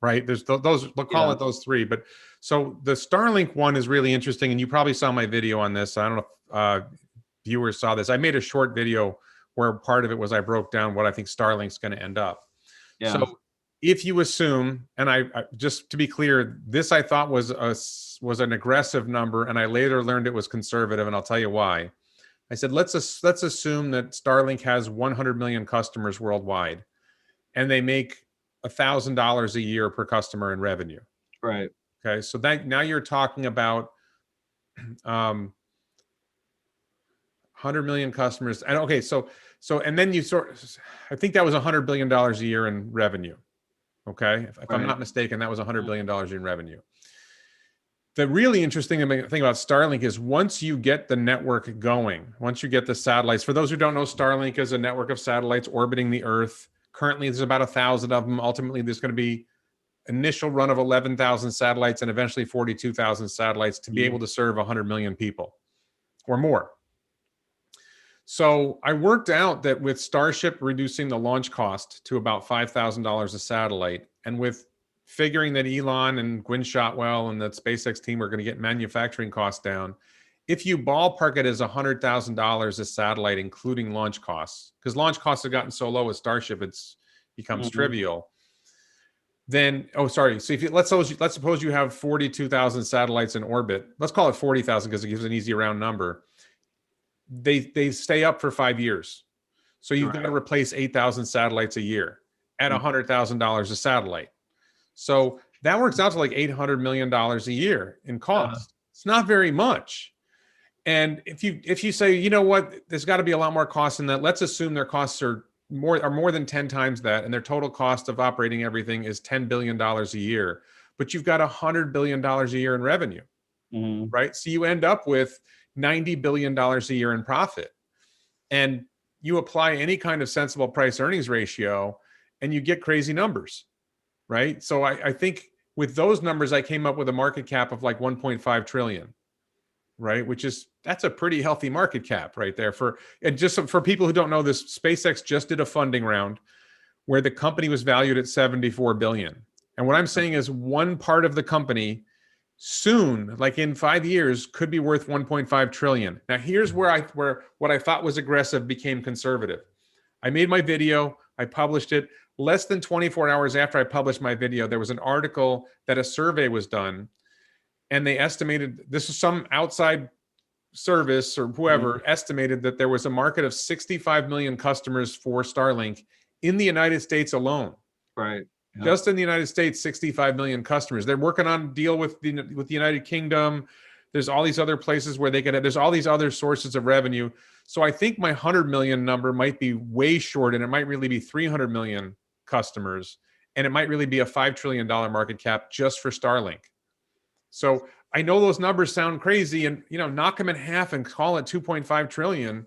Right? There's those. We'll call Yeah, it those three. But so the Starlink one is really interesting, and you probably saw my video on this. I don't know if viewers saw this. I made a short video where part of it was I broke down what I think Starlink's going to end up. yeah, So if you assume, and I just to be clear, this I thought was an aggressive number, and I later learned it was conservative, and I'll tell you why. I said let's assume that Starlink has 100 million customers worldwide, and they make $1,000 a year per customer in revenue. right. Okay, so that now you're talking about 100 million customers, and okay, so and then you I think that was $100 billion a year in revenue. Okay, if I'm Right. not mistaken, that was $100 billion in revenue. The really interesting thing about Starlink is once you get the network going, once you get the satellites, for those who don't know, Starlink is a network of satellites orbiting the Earth. Currently, there's about 1,000 of them. Ultimately, there's going to be initial run of 11,000 satellites and eventually 42,000 satellites to be Mhm. able to serve 100 million people or more. So I worked out that with Starship reducing the launch cost to about $5,000 a satellite, and with figuring that Elon and Gwynne Shotwell and the SpaceX team are going to get manufacturing costs down, if you ballpark it as $100,000 a satellite, including launch costs, because launch costs have gotten so low with Starship, it's becomes Mhm. trivial. Then, oh, sorry. So if you, let's suppose you have 42,000 satellites in orbit. Let's call it 40,000 because it gives an easy round number. They stay up for 5 years. So you've got to Right. replace 8,000 satellites a year at Mhm. $100,000 a satellite. So that works out to like $800 million a year in Yeah. cost. It's not very much. And if you say, you know what, there's got to be a lot more costs in that. Let's assume their costs are more than 10 times that, and their total cost of operating everything is $10 billion a year. But you've got $100 billion a year in revenue, Mhm. right? So you end up with $90 billion a year in profit. And you apply any kind of sensible price earnings ratio and you get crazy numbers, right? So I think with those numbers, I came up with a market cap of like 1.5 trillion, right? Which is, that's a pretty healthy market cap right there. And just for people who don't know this, SpaceX just did a funding round where the company was valued at 74 billion. And what I'm saying is one part of the company soon, like in 5 years, could be worth 1.5 trillion. Now, here's where what I thought was aggressive became conservative. I made my video, I published it. Less than 24 hours after I published my video, there was an article that a survey was done, and they estimated, this is some outside service or Mhm. whoever estimated that there was a market of 65 million customers for Starlink in the United States alone. Right. Yeah. Just in the United States, 65 million customers. They're working on a deal with the United Kingdom. There's all these other places where there's all these other sources of revenue. So I think my 100 million number might be way short, and it might really be 300 million customers, and it might really be a $5 trillion market cap just for Starlink. So I know those numbers sound crazy, and knock them in half and call it 2.5 trillion.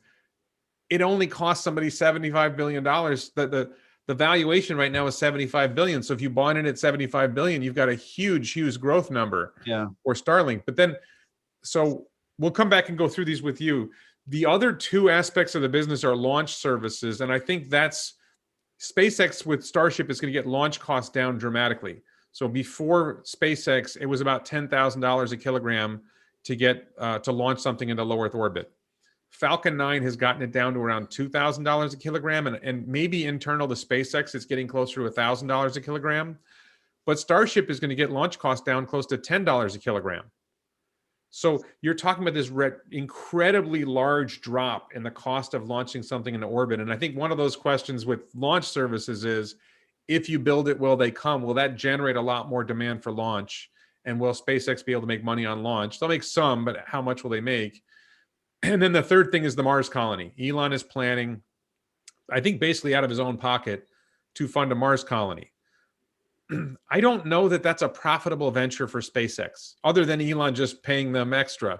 It only costs somebody $75 billion. The valuation right now is 75 billion. So if you bought in at 75 billion, you've got a huge growth number Yeah. for Starlink. But then, so we'll come back and go through these with you. The other two aspects of the business are launch services, and I think that's SpaceX with Starship is going to get launch costs down dramatically. So before SpaceX, it was about $10,000 a kilogram to get to launch something into low Earth orbit. Falcon 9 has gotten it down to around $2,000 a kilogram, and maybe internal to SpaceX, it's getting closer to $1,000 a kilogram. But Starship is going to get launch costs down close to $10 a kilogram. So you're talking about this incredibly large drop in the cost of launching something into orbit. And I think one of those questions with launch services is, if you build it, will they come? Will that generate a lot more demand for launch? And will SpaceX be able to make money on launch? They'll make some, but how much will they make? And then the third thing is the Mars colony. Elon is planning, I think basically out of his own pocket, to fund a Mars colony. I don't know that that's a profitable venture for SpaceX, other than Elon just paying them extra,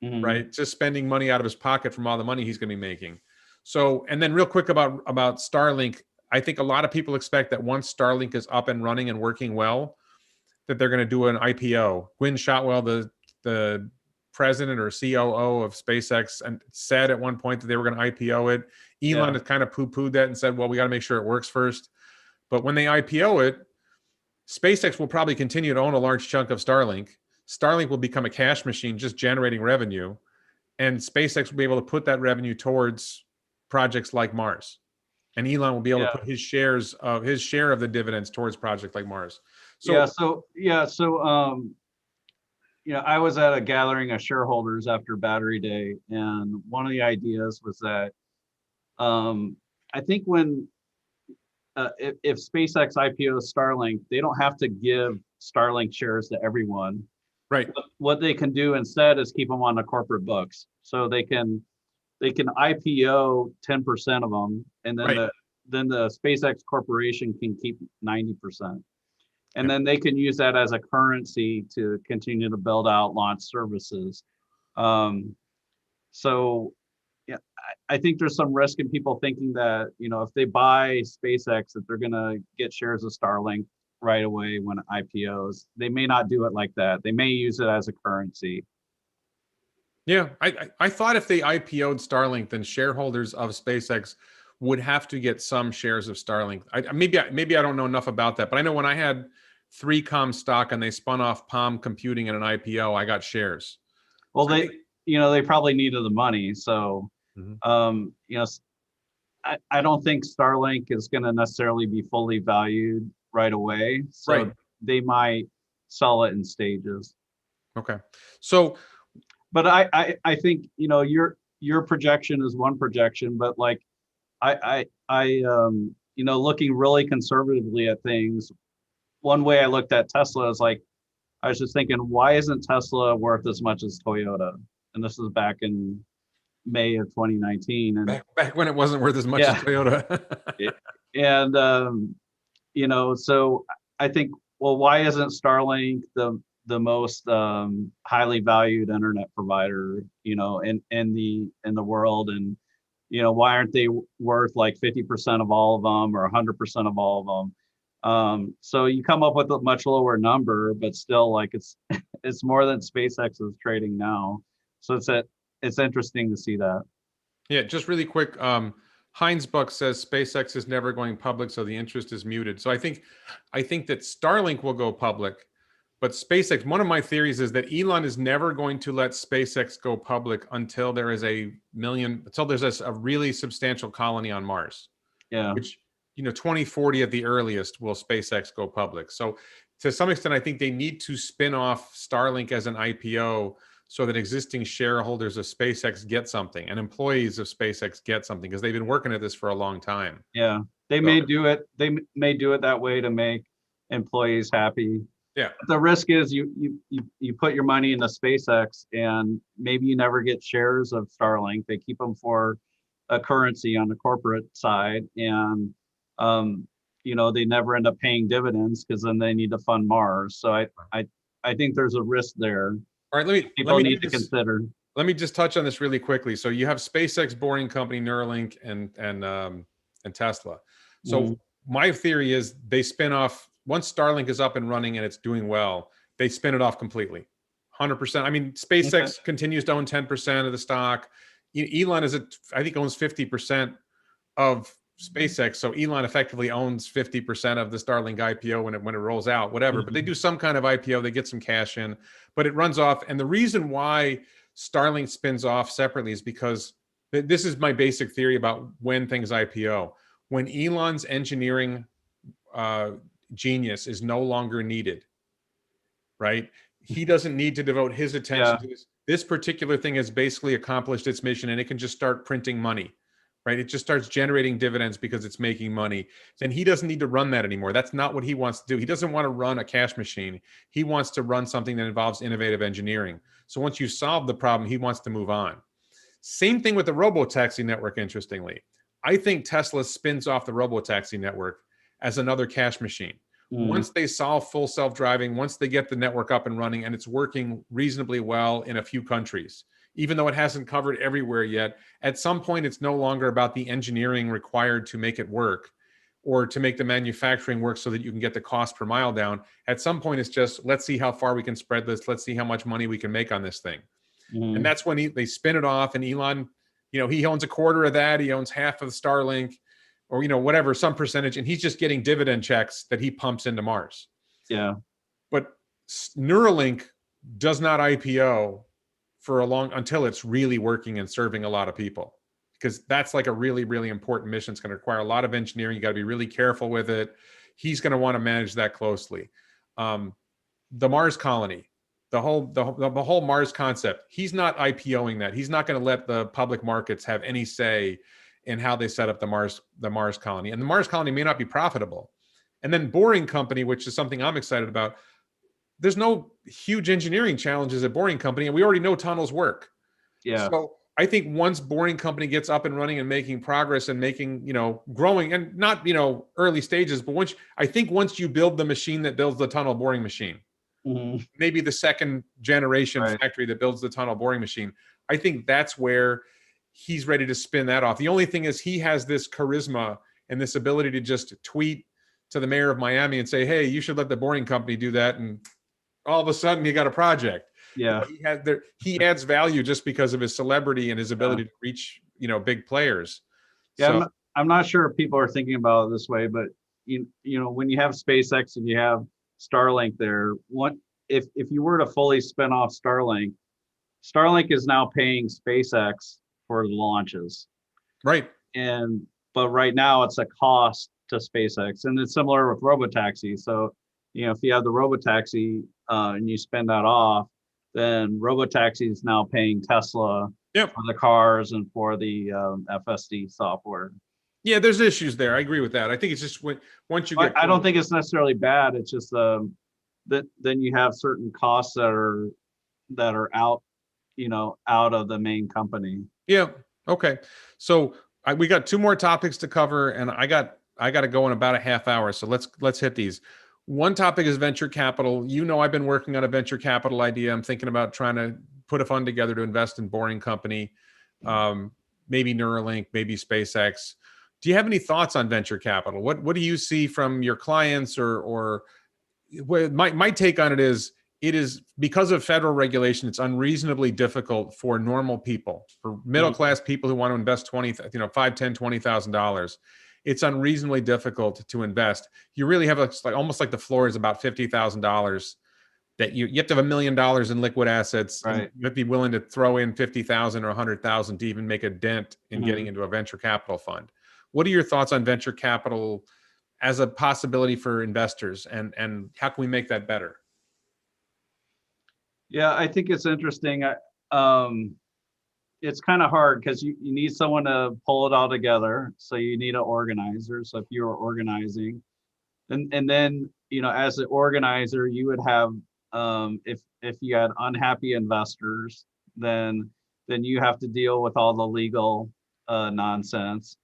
right? Just spending money out of his pocket from all the money he's going to be making. So, and then real quick about Starlink, I think a lot of people expect that once Starlink is up and running and working well, that they're going to do an IPO. Gwynne Shotwell, the president or COO of SpaceX, and said at one point that they were going to IPO it. Elon has kind of poo-pooed that and said, well, we got to make sure it works first. But when they IPO it, SpaceX will probably continue to own a large chunk of Starlink. Starlink will become a cash machine just generating revenue. And SpaceX will be able to put that revenue towards projects like Mars. And Elon will be able to put his share of the dividends towards projects like Mars. So I was at a gathering of shareholders after Battery Day, and one of the ideas was that I think when if SpaceX IPOs Starlink, they don't have to give Starlink shares to everyone. Right. What they can do instead is keep them on the corporate books, so they can IPO 10% of them, and then the SpaceX corporation can keep 90%. And then they can use that as a currency to continue to build out launch services. I think there's some risk in people thinking that, if they buy SpaceX, that they're going to get shares of Starlink right away when it IPOs. They may not do it like that. They may use it as a currency. Yeah, I thought if they IPO'd Starlink, then shareholders of SpaceX would have to get some shares of Starlink. Maybe I don't know enough about that, but I know when I had 3Com stock and they spun off Palm Computing in an IPO, I got shares. Well, they probably needed the money, so I don't think Starlink is going to necessarily be fully valued right away. So they might sell it in stages. Okay, so. But I think your projection is one projection, but like I looking really conservatively at things, one way I looked at Tesla is like, I was just thinking, why isn't Tesla worth as much as Toyota? And this is back in May of 2019, and back when it wasn't worth as much as Toyota. And so I think, well, why isn't Starlink the most highly valued internet provider, in the world, and why aren't they worth like 50% of all of them or 100% of all of them? So you come up with a much lower number, but still, like, it's more than SpaceX is trading now. So it's interesting to see that. Yeah, just really quick. Heinz Buck says SpaceX is never going public, so the interest is muted. So I think that Starlink will go public. But SpaceX, one of my theories is that Elon is never going to let SpaceX go public until there's a really substantial colony on Mars. Yeah. Which, 2040 at the earliest will SpaceX go public. So to some extent, I think they need to spin off Starlink as an IPO so that existing shareholders of SpaceX get something and employees of SpaceX get something, because they've been working at this for a long time. Yeah. They may do it that way to make employees happy. Yeah. The risk is you put your money into SpaceX and maybe you never get shares of Starlink. They keep them for a currency on the corporate side, and they never end up paying dividends because then they need to fund Mars. So I think there's a risk there. All right, people need to consider. Let me just touch on this really quickly. So you have SpaceX, Boring Company, Neuralink, and Tesla. So my theory is they spin off. Once Starlink is up and running and it's doing well, they spin it off completely, 100%. I mean, SpaceX continues to own 10% of the stock. Elon I think owns 50% of SpaceX. So Elon effectively owns 50% of the Starlink IPO when it rolls out, whatever. But they do some kind of IPO, they get some cash in, but it runs off. And the reason why Starlink spins off separately is because this is my basic theory about when things IPO. When Elon's engineering genius is no longer needed, right? He doesn't need to devote his attention to this. This particular thing has basically accomplished its mission, and it can just start printing money, right? It just starts generating dividends because it's making money. Then he doesn't need to run that anymore. That's not what he wants to do. He doesn't want to run a cash machine. He wants to run something that involves innovative engineering. So once you solve the problem, he wants to move on. Same thing with the Robotaxi network, interestingly. I think Tesla spins off the Robotaxi network as another cash machine. Once they solve full self-driving, once they get the network up and running, and it's working reasonably well in a few countries, even though it hasn't covered everywhere yet, at some point it's no longer about the engineering required to make it work or to make the manufacturing work so that you can get the cost per mile down. At some point it's just, let's see how far we can spread this. Let's see how much money we can make on this thing. And that's when they spin it off, and Elon, he owns a quarter of that. He owns half of Starlink, or whatever, some percentage, and he's just getting dividend checks that he pumps into Mars. Yeah. But Neuralink does not IPO for until it's really working and serving a lot of people, because that's like a really, really important mission. It's going to require a lot of engineering. You got to be really careful with it. He's going to want to manage that closely. The Mars colony, the whole Mars concept, he's not IPOing that. He's not going to let the public markets have any say in how they set up the Mars colony. And the Mars colony may not be profitable. And then Boring Company, which is something I'm excited about, there's no huge engineering challenges at Boring Company, and we already know tunnels work. Yeah. So I think once Boring Company gets up and running and making progress and making, growing, and not, early stages, but once you build the machine that builds the tunnel boring machine, maybe the second generation factory that builds the tunnel boring machine, I think that's where he's ready to spin that off. The only thing is he has this charisma and this ability to just tweet to the mayor of Miami and say, hey, you should let the Boring Company do that. And all of a sudden you got a project. Yeah. He adds value just because of his celebrity and his ability to reach, big players. Yeah. So, I'm not sure if people are thinking about it this way, but when you have SpaceX and you have Starlink there, if you were to fully spin off Starlink is now paying SpaceX for the launches. Right. But right now it's a cost to SpaceX, and it's similar with Robotaxi. So, if you have the Robotaxi and you spin that off, then Robotaxi is now paying Tesla for the cars and for the FSD software. Yeah, there's issues there. I agree with that. I think it's just once you get. I don't think it's necessarily bad. It's just that then you have certain costs that are out, out of the main company. Yeah. Okay. So we got two more topics to cover, and I got to go in about a half hour. So let's hit these. One topic is venture capital. I've been working on a venture capital idea. I'm thinking about trying to put a fund together to invest in Boring Company, maybe Neuralink, maybe SpaceX. Do you have any thoughts on venture capital? What do you see from your clients, or my take on it is because of federal regulation, it's unreasonably difficult for normal people, for middle-class people who want to invest $5, $10, $20,000. It's unreasonably difficult to invest. You really have almost like the floor is about $50,000 that you have to have $1 million in liquid assets. Right. And you have to be willing to throw in 50,000 or 100,000 to even make a dent in getting into a venture capital fund. What are your thoughts on venture capital as a possibility for investors, and how can we make that better? Yeah, I think it's interesting. It's kind of hard because you need someone to pull it all together. So you need an organizer. So if you're organizing, and then, as an organizer, you would have, if you had unhappy investors, then you have to deal with all the legal nonsense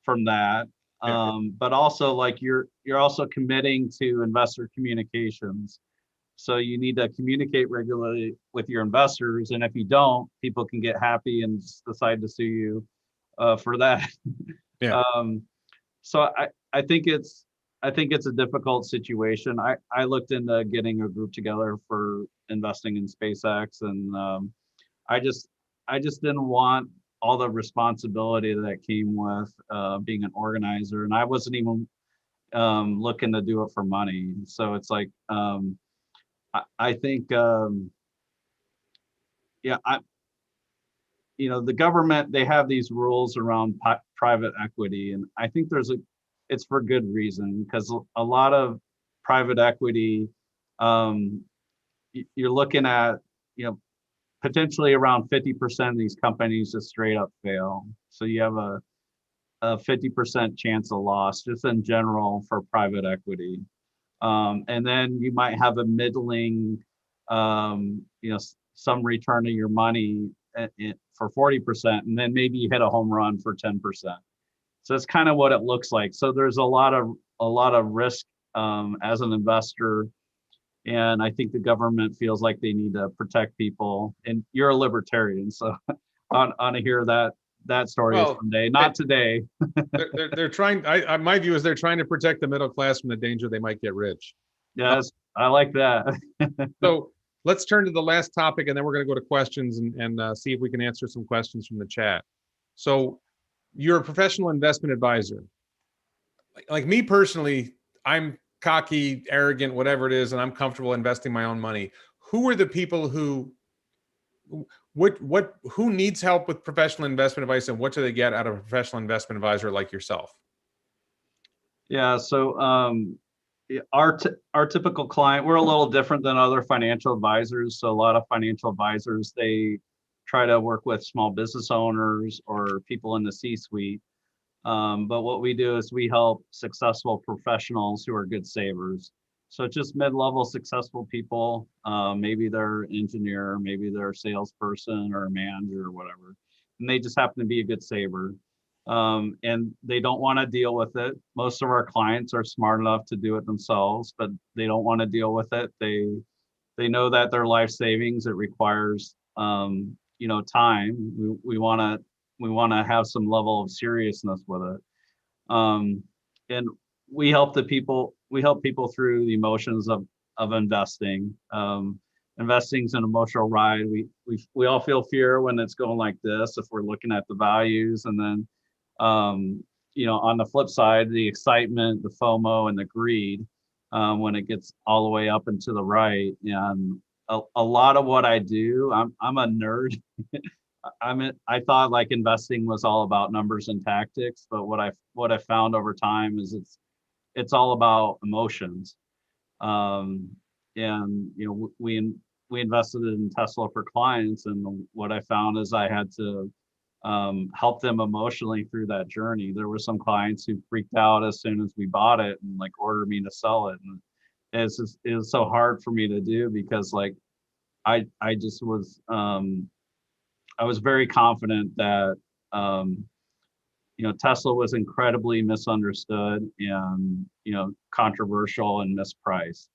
from that. But also, like, you're also committing to investor communications. So you need to communicate regularly with your investors, and if you don't, people can get happy and decide to sue you for that. Yeah. So I think it's a difficult situation. I looked into getting a group together for investing in SpaceX, and I just didn't want all the responsibility that came with being an organizer, and I wasn't even looking to do it for money. So it's like I think yeah, the government, they have these rules around private equity, and I think it's for good reason, because a lot of private equity, um, you're looking at, potentially around 50% of these companies just straight up fail. So you have a 50% chance of loss just in general for private equity. And then you might have a middling, some return of your money for 40%, and then maybe you hit a home run for 10%. So that's kind of what it looks like. So there's a lot of risk as an investor, and I think the government feels like they need to protect people. And you're a libertarian, so on to hear that story someday, not today. They're trying. My view is they're trying to protect the middle class from the danger they might get rich. Yes, I like that. So let's turn to the last topic, and then we're going to go to questions and see if we can answer some questions from the chat. So you're a professional investment advisor. Like me personally, I'm cocky, arrogant, whatever it is, and I'm comfortable investing my own money. Who are the people who needs help with professional investment advice, and what do they get out of a professional investment advisor like yourself? Yeah, so our typical client, we're a little different than other financial advisors. So a lot of financial advisors, they try to work with small business owners or people in the C-suite. But what we do is we help successful professionals who are good savers. So just mid-level successful people, maybe they're an engineer, maybe they're a salesperson or a manager or whatever, and they just happen to be a good saver. And they don't want to deal with it. Most of our clients are smart enough to do it themselves, but they don't want to deal with it. They know that their life savings, it requires time. We want to have some level of seriousness with it. And we help people through the emotions of investing. Investing's an emotional ride. We all feel fear when it's going like this, if we're looking at the values, and then on the flip side, the excitement, the FOMO, and the greed when it gets all the way up and to the right. And a lot of what I do, I'm a nerd. I thought like investing was all about numbers and tactics, but what I found over time is it's all about emotions. And we invested in Tesla for clients, and what I found is I had to help them emotionally through that journey. There were some clients who freaked out as soon as we bought it and like ordered me to sell it, and it was so hard for me to do, because like I just was I was very confident that Tesla was incredibly misunderstood and controversial and mispriced.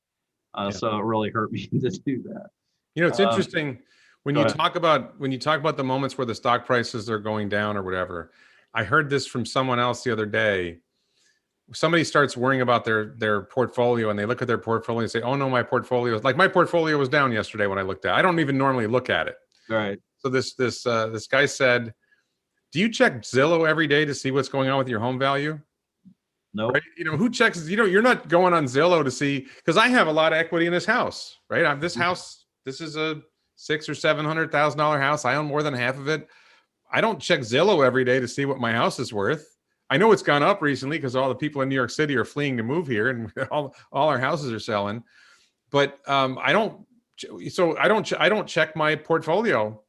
So it really hurt me to do that. It's interesting when you talk about the moments where the stock prices are going down or whatever. I heard this from someone else the other day. Somebody starts worrying about their portfolio, and they look at their portfolio and say, "Oh no, my portfolio was down yesterday when I looked at it. I don't even normally look at it." Right. So this guy said, "Do you check Zillow every day to see what's going on with your home value?" No. Right? Who checks? You're not going on Zillow to see, because I have a lot of equity in this house, right? This house, this is a $600,000 or $700,000 house. I own more than half of it. I don't check Zillow every day to see what my house is worth. I know it's gone up recently because all the people in New York City are fleeing to move here, and all our houses are selling. But I don't check my portfolio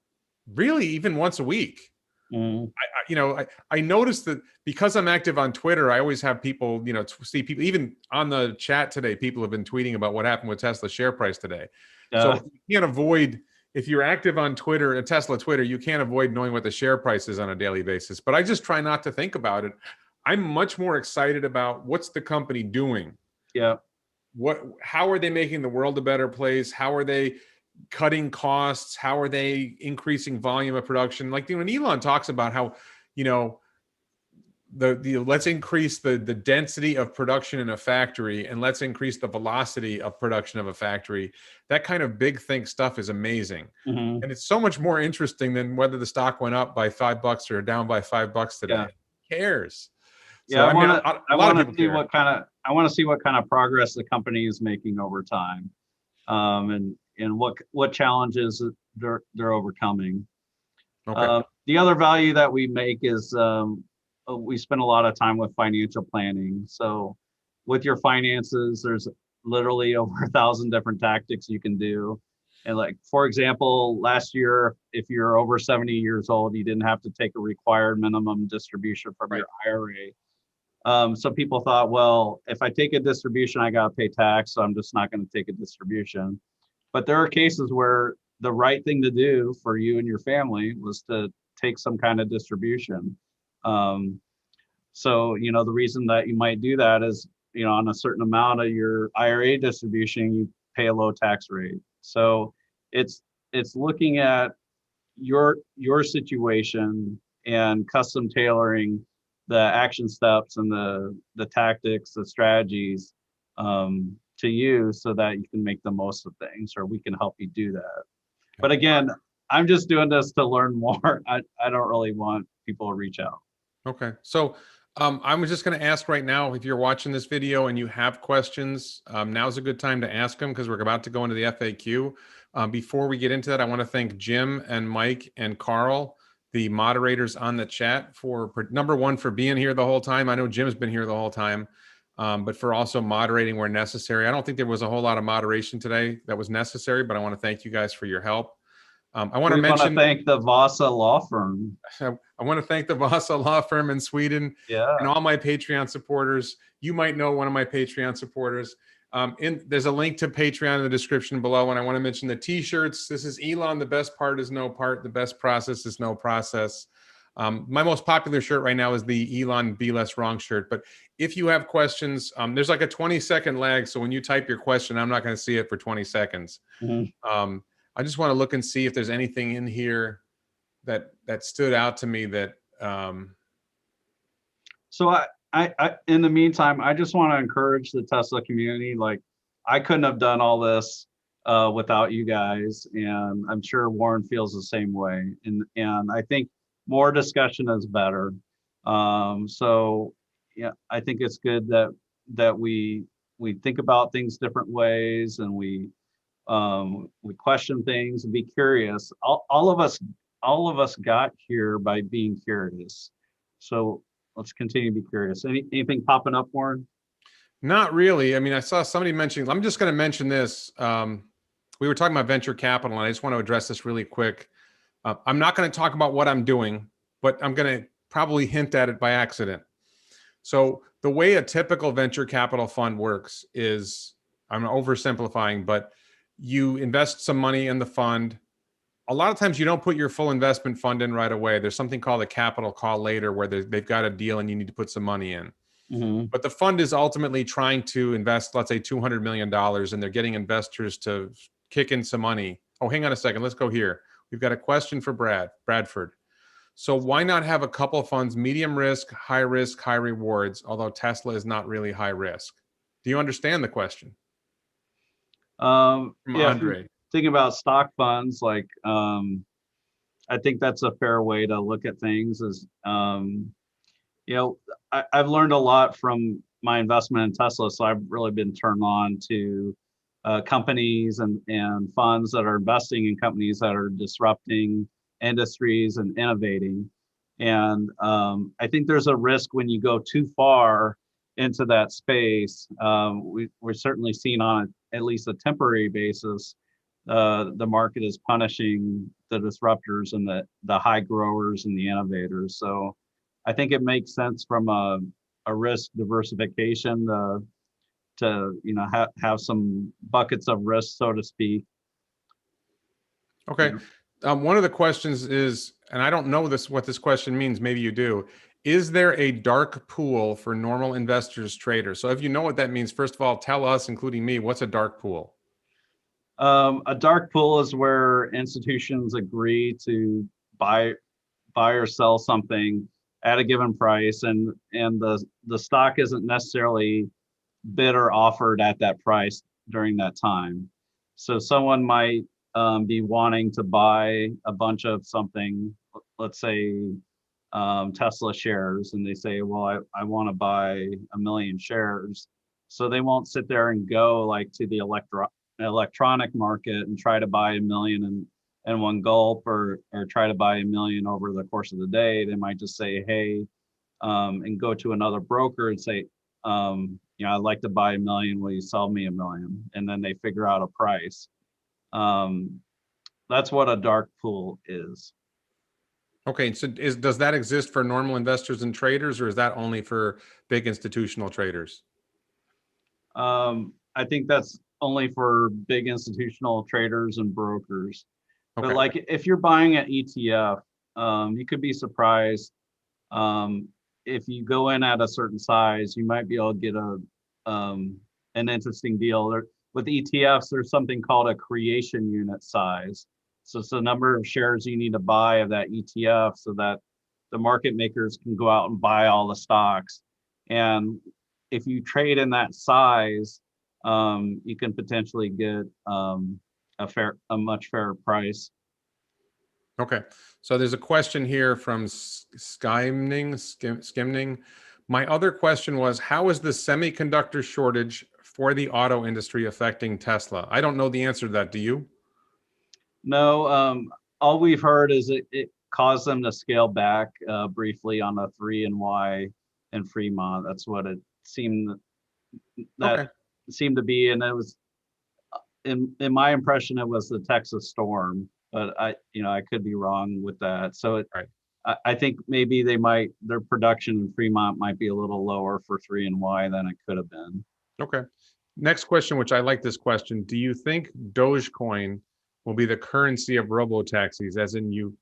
really even once a week. I noticed that because I'm active on Twitter, I always have people, see people, even on the chat today, people have been tweeting about what happened with Tesla share price today. So you can't avoid, if you're active on Twitter, Tesla Twitter, you can't avoid knowing what the share price is on a daily basis. But I just try not to think about it. I'm much more excited about what's the company doing. Yeah. How are they making the world a better place? How are they cutting costs? How are they increasing volume of production? Like when Elon talks about how, let's increase the density of production in a factory, and let's increase the velocity of production of a factory. That kind of big think stuff is amazing. Mhm. And it's so much more interesting than whether the stock went up by $5 or down by $5 today. Yeah. Who cares? Yeah, So I I mean, want to. a I lot of want people to see care. I want to see what kind of progress the company is making over time, and what challenges they're overcoming. Okay. The other value that we make is we spend a lot of time with financial planning. So with your finances, there's literally over 1,000 different tactics you can do. And like, for example, last year, if you're over 70 years old, you didn't have to take a required minimum distribution from Right. your IRA. So people thought, well, if I take a distribution, I got to pay tax, so I'm just not going to take a distribution. But there are cases where the right thing to do for you and your family was to take some kind of distribution. Um, so, the reason that you might do that is, on a certain amount of your IRA distribution, you pay a low tax rate. So it's looking at your situation and custom tailoring the action steps and the tactics, the strategies to you so that you can make the most of things, or we can help you do that. But again, I'm just doing this to learn more. I don't really want people to reach out. Okay. So I'm just going to ask right now, if you're watching this video and you have questions, now's a good time to ask them because we're about to go into the FAQ. Before we get into that, I want to thank Jim and Mike and Carl, the moderators on the chat, for number one, for being here the whole time. I know Jim's been here the whole time, but for also moderating where necessary. I don't think there was a whole lot of moderation today that was necessary, but I want to thank you guys for your help. I want to mention, thank the Vasa law firm. I want to thank the Vasa law firm in Sweden, Yeah. and all my Patreon supporters. You might know one of my Patreon supporters. There's a link to Patreon in the description below. And I want to mention the t-shirts. This is Elon. The best part is no part. The best process is no process. My most popular shirt right now is the Elon Be Less Wrong shirt. But if you have questions, there's like a 20-second lag. So when you type your question, I'm not going to see it for 20 seconds. Mm-hmm. I just want to look and see if there's anything in here that stood out to me that. So I in the meantime, I just want to encourage the Tesla community. Like, I couldn't have done all this without you guys, and I'm sure Warren feels the same way. And I think more discussion is better. So yeah, I think it's good that we think about things different ways, and we question things and be curious. All of us got here by being curious. So let's continue to be curious. Anything popping up, Warren? Not really. I mean, I saw somebody mentioning, I'm just going to mention this. We were talking about venture capital, and I just want to address this really quick. I'm not going to talk about what I'm doing, but I'm going to probably hint at it by accident. So the way a typical venture capital fund works is, I'm oversimplifying, but you invest some money in the fund. A lot of times you don't put your full investment fund in right away. There's something called a capital call later, where they've got a deal and you need to put some money in. Mm-hmm. But the fund is ultimately trying to invest, let's say, $200 million, and they're getting investors to kick in some money. Oh, hang on a second. Let's go here. We've got a question for Bradford. So why not have a couple of funds, medium risk, high rewards, although Tesla is not really high risk? Do you understand the question? From Yeah, Andre. thinking about stock funds, like I think that's a fair way to look at things. Is I've learned a lot from my investment in Tesla, so I've really been turned on to companies and funds that are investing in companies that are disrupting industries and innovating. And I think there's a risk when you go too far into that space. We're certainly seeing on at least a temporary basis, the market is punishing the disruptors and the high growers and the innovators. So I think it makes sense from a risk diversification to have some buckets of risk, so to speak. Okay. One of the questions is, and I don't know what this question means, maybe you do. Is there a dark pool for normal investors, traders? So if you know what that means, first of all, tell us, including me, what's a dark pool? A dark pool is where institutions agree to buy or sell something at a given price, and the stock isn't necessarily bid or offered at that price during that time. So someone might be wanting to buy a bunch of something, let's say Tesla shares, and they say, well, I want to buy 1 million shares. So they won't sit there and go like to the electronic market and try to buy 1 million in one gulp, or try to buy 1 million over the course of the day. They might just say, hey, and go to another broker and say, I'd like to buy 1 million. Will you sell me 1 million? And then they figure out a price. That's what a dark pool is. Okay, so does that exist for normal investors and traders, or is that only for big institutional traders? I think that's only for big institutional traders and brokers. But Okay. like if you're buying an ETF, you could be surprised. If you go in at a certain size, you might be able to get an interesting deal. With ETFs, there's something called a creation unit size. So it's the number of shares you need to buy of that ETF so that the market makers can go out and buy all the stocks. And if you trade in that size, you can potentially get a much fairer price. Okay. So there's a question here from Skimning. My other question was, how is the semiconductor shortage for the auto industry affecting Tesla? I don't know the answer to that. Do you? No, all we've heard is it caused them to scale back briefly on the 3 and Y in Fremont. That's what it seemed Okay. seemed to be, and it was in my impression it was the Texas storm, but I could be wrong with that. So Right. I think maybe their production in Fremont might be a little lower for 3 and Y than it could have been. Okay. Next question, which I like this question. Do you think Dogecoin will be the currency of robotaxis, as in you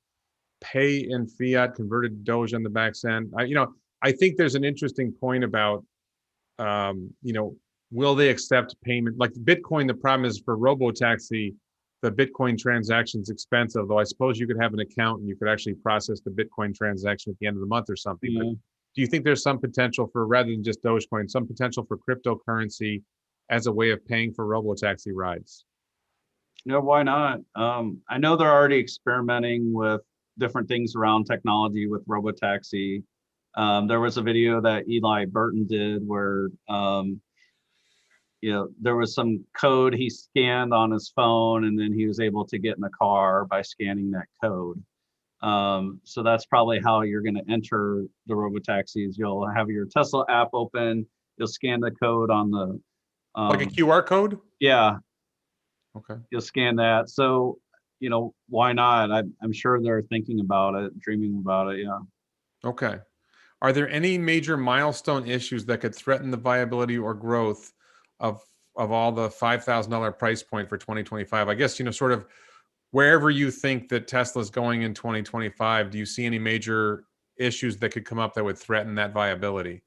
pay in fiat converted to Doge on the back end? I think there's an interesting point about, will they accept payment? Like Bitcoin, the problem is for robotaxi, the Bitcoin transaction is expensive, though I suppose you could have an account and you could actually process the Bitcoin transaction at the end of the month or something. Yeah. But do you think there's some potential for, rather than just Dogecoin, some potential for cryptocurrency as a way of paying for robotaxi rides? Why not? I know they're already experimenting with different things around technology with Robotaxi. There was a video that Eli Burton did where there was some code he scanned on his phone, and then he was able to get in the car by scanning that code. So that's probably how you're going to enter the Robotaxis. You'll have your Tesla app open. You'll scan the code on the Like a QR code? yeah. Okay. You'll scan that. So why not? I'm sure they're thinking about it, dreaming about it. Yeah. Okay. Are there any major milestone issues that could threaten the viability or growth of all the $5,000 price point for 2025? I guess, sort of wherever you think that Tesla's going in 2025, do you see any major issues that could come up that would threaten that viability?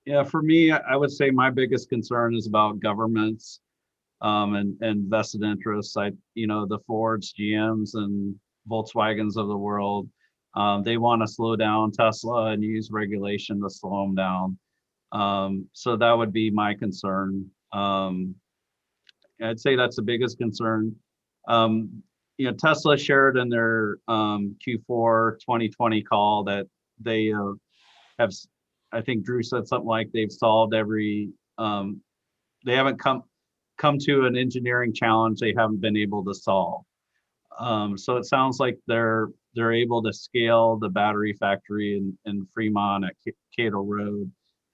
Yeah, for me, I would say my biggest concern is about governments and vested interests. The Fords, GMs, and Volkswagens of the world, they want to slow down Tesla and use regulation to slow them down. So that would be my concern. I'd say that's the biggest concern. Tesla shared in their Q4 2020 call that they have, I think Drew said something like they've solved every, they haven't come to an engineering challenge they haven't been able to solve. So it sounds like they're able to scale the battery factory in Fremont at Cato Road.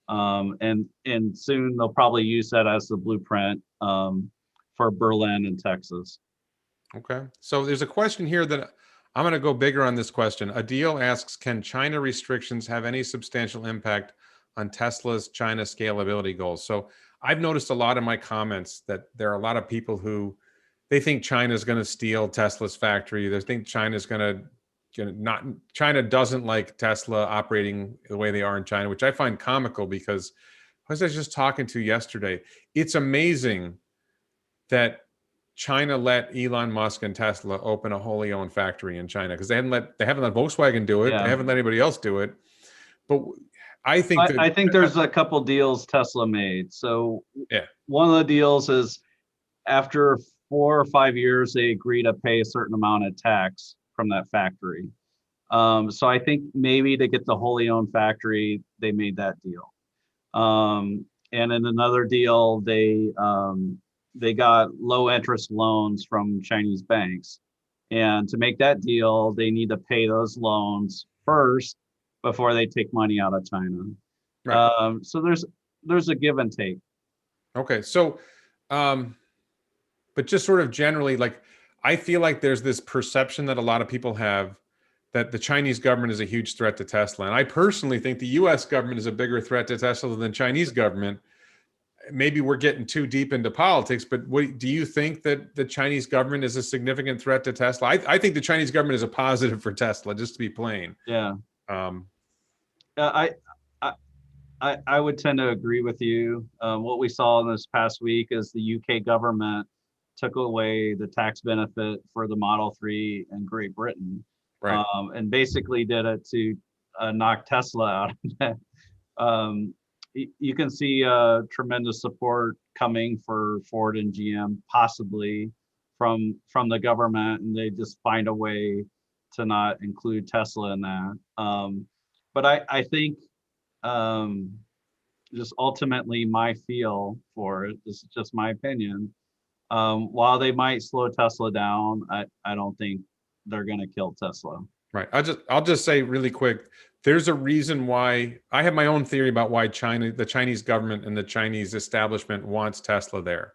And soon they'll probably use that as the blueprint for Berlin and Texas. Okay. So there's a question here that I'm going to go bigger on this question. Adil asks, can China restrictions have any substantial impact on Tesla's China scalability goals? So I've noticed a lot in my comments that there are a lot of people who they think China is going to steal Tesla's factory. They think China's going to not. China doesn't like Tesla operating the way they are in China, which I find comical because as I was just talking to yesterday, it's amazing that China let Elon Musk and Tesla open a wholly owned factory in China because they haven't let Volkswagen do it. They Yeah. haven't let anybody else do it. But I think I think there's a couple deals Tesla made. So yeah, one of the deals is after 4 or 5 years, they agree to pay a certain amount of tax from that factory. So I think maybe to get the wholly owned factory, they made that deal. And in another deal, they got low interest loans from Chinese banks. And to make that deal, they need to pay those loans first before they take money out of China. right. So there's a give and take. Okay. So, but just sort of generally, like, I feel like there's this perception that a lot of people have that the Chinese government is a huge threat to Tesla. And I personally think the US government is a bigger threat to Tesla than the Chinese government. Maybe we're getting too deep into politics, but do you think that the Chinese government is a significant threat to Tesla? I think the Chinese government is a positive for Tesla, just to be plain. Yeah. Um, I, I I would tend to agree with you. What we saw in this past week is the UK government took away the tax benefit for the Model 3 in Great Britain, right. and basically did it to knock Tesla out of that. You can see tremendous support coming for Ford and GM, possibly from the government, and they just find a way to not include Tesla in that. But I think just ultimately my feel for it, this is just my opinion. While they might slow Tesla down, I don't think they're going to kill Tesla. Right. I'll just say really quick, there's a reason why I have my own theory about why the Chinese government and the Chinese establishment wants Tesla there.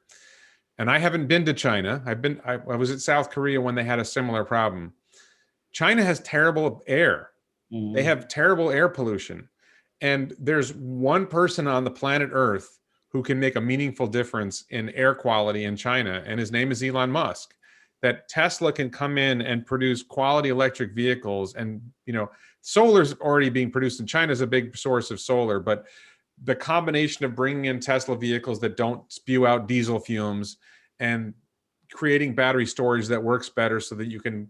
And I haven't been to China. I was at South Korea when they had a similar problem. China has terrible air. Mm-hmm. They have terrible air pollution. And there's one person on the planet Earth who can make a meaningful difference in air quality in China, and his name is Elon Musk. That Tesla can come in and produce quality electric vehicles, and solar's already being produced in China is a big source of solar, but the combination of bringing in Tesla vehicles that don't spew out diesel fumes and creating battery storage that works better so that you can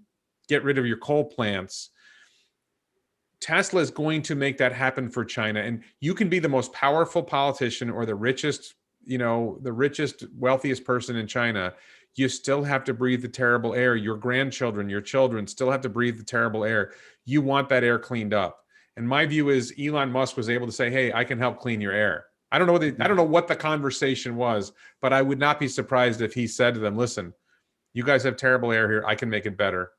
get rid of your coal plants. Tesla is going to make that happen for China. And you can be the most powerful politician or the richest, wealthiest person in China. You still have to breathe the terrible air. Your grandchildren, your children still have to breathe the terrible air. You want that air cleaned up. And my view is Elon Musk was able to say, hey, I can help clean your air. I don't know what the conversation was, but I would not be surprised if he said to them, listen, you guys have terrible air here. I can make it better.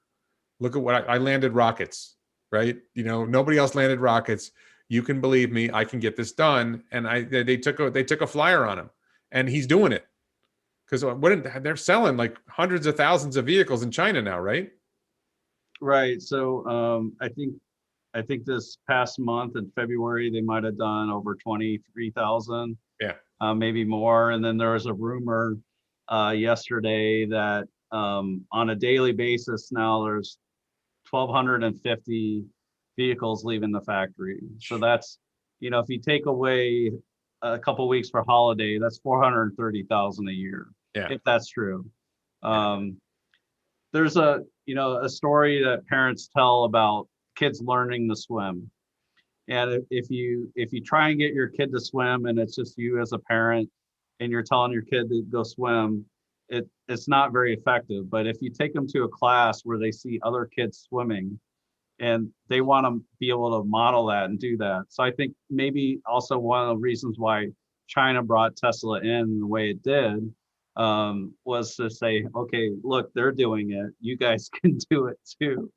Look at what I landed rockets, right? Nobody else landed rockets. You can believe me. I can get this done. And they took a flyer on him, and he's doing it because they're selling like hundreds of thousands of vehicles in China now, right? Right. So I think this past month in February they might have done over 23,000. Yeah. Maybe more. And then there was a rumor yesterday that on a daily basis now there's 1,250 vehicles leaving the factory. So that's, if you take away a couple of weeks for holiday, that's 430,000 a year. Yeah. If that's true. There's a story that parents tell about kids learning to swim. And if you try and get your kid to swim and it's just you as a parent and you're telling your kid to go swim, it's not very effective. But if you take them to a class where they see other kids swimming and they want to be able to model that and do that. So I think maybe also one of the reasons why China brought Tesla in the way it did was to say, okay, look, they're doing it. You guys can do it too.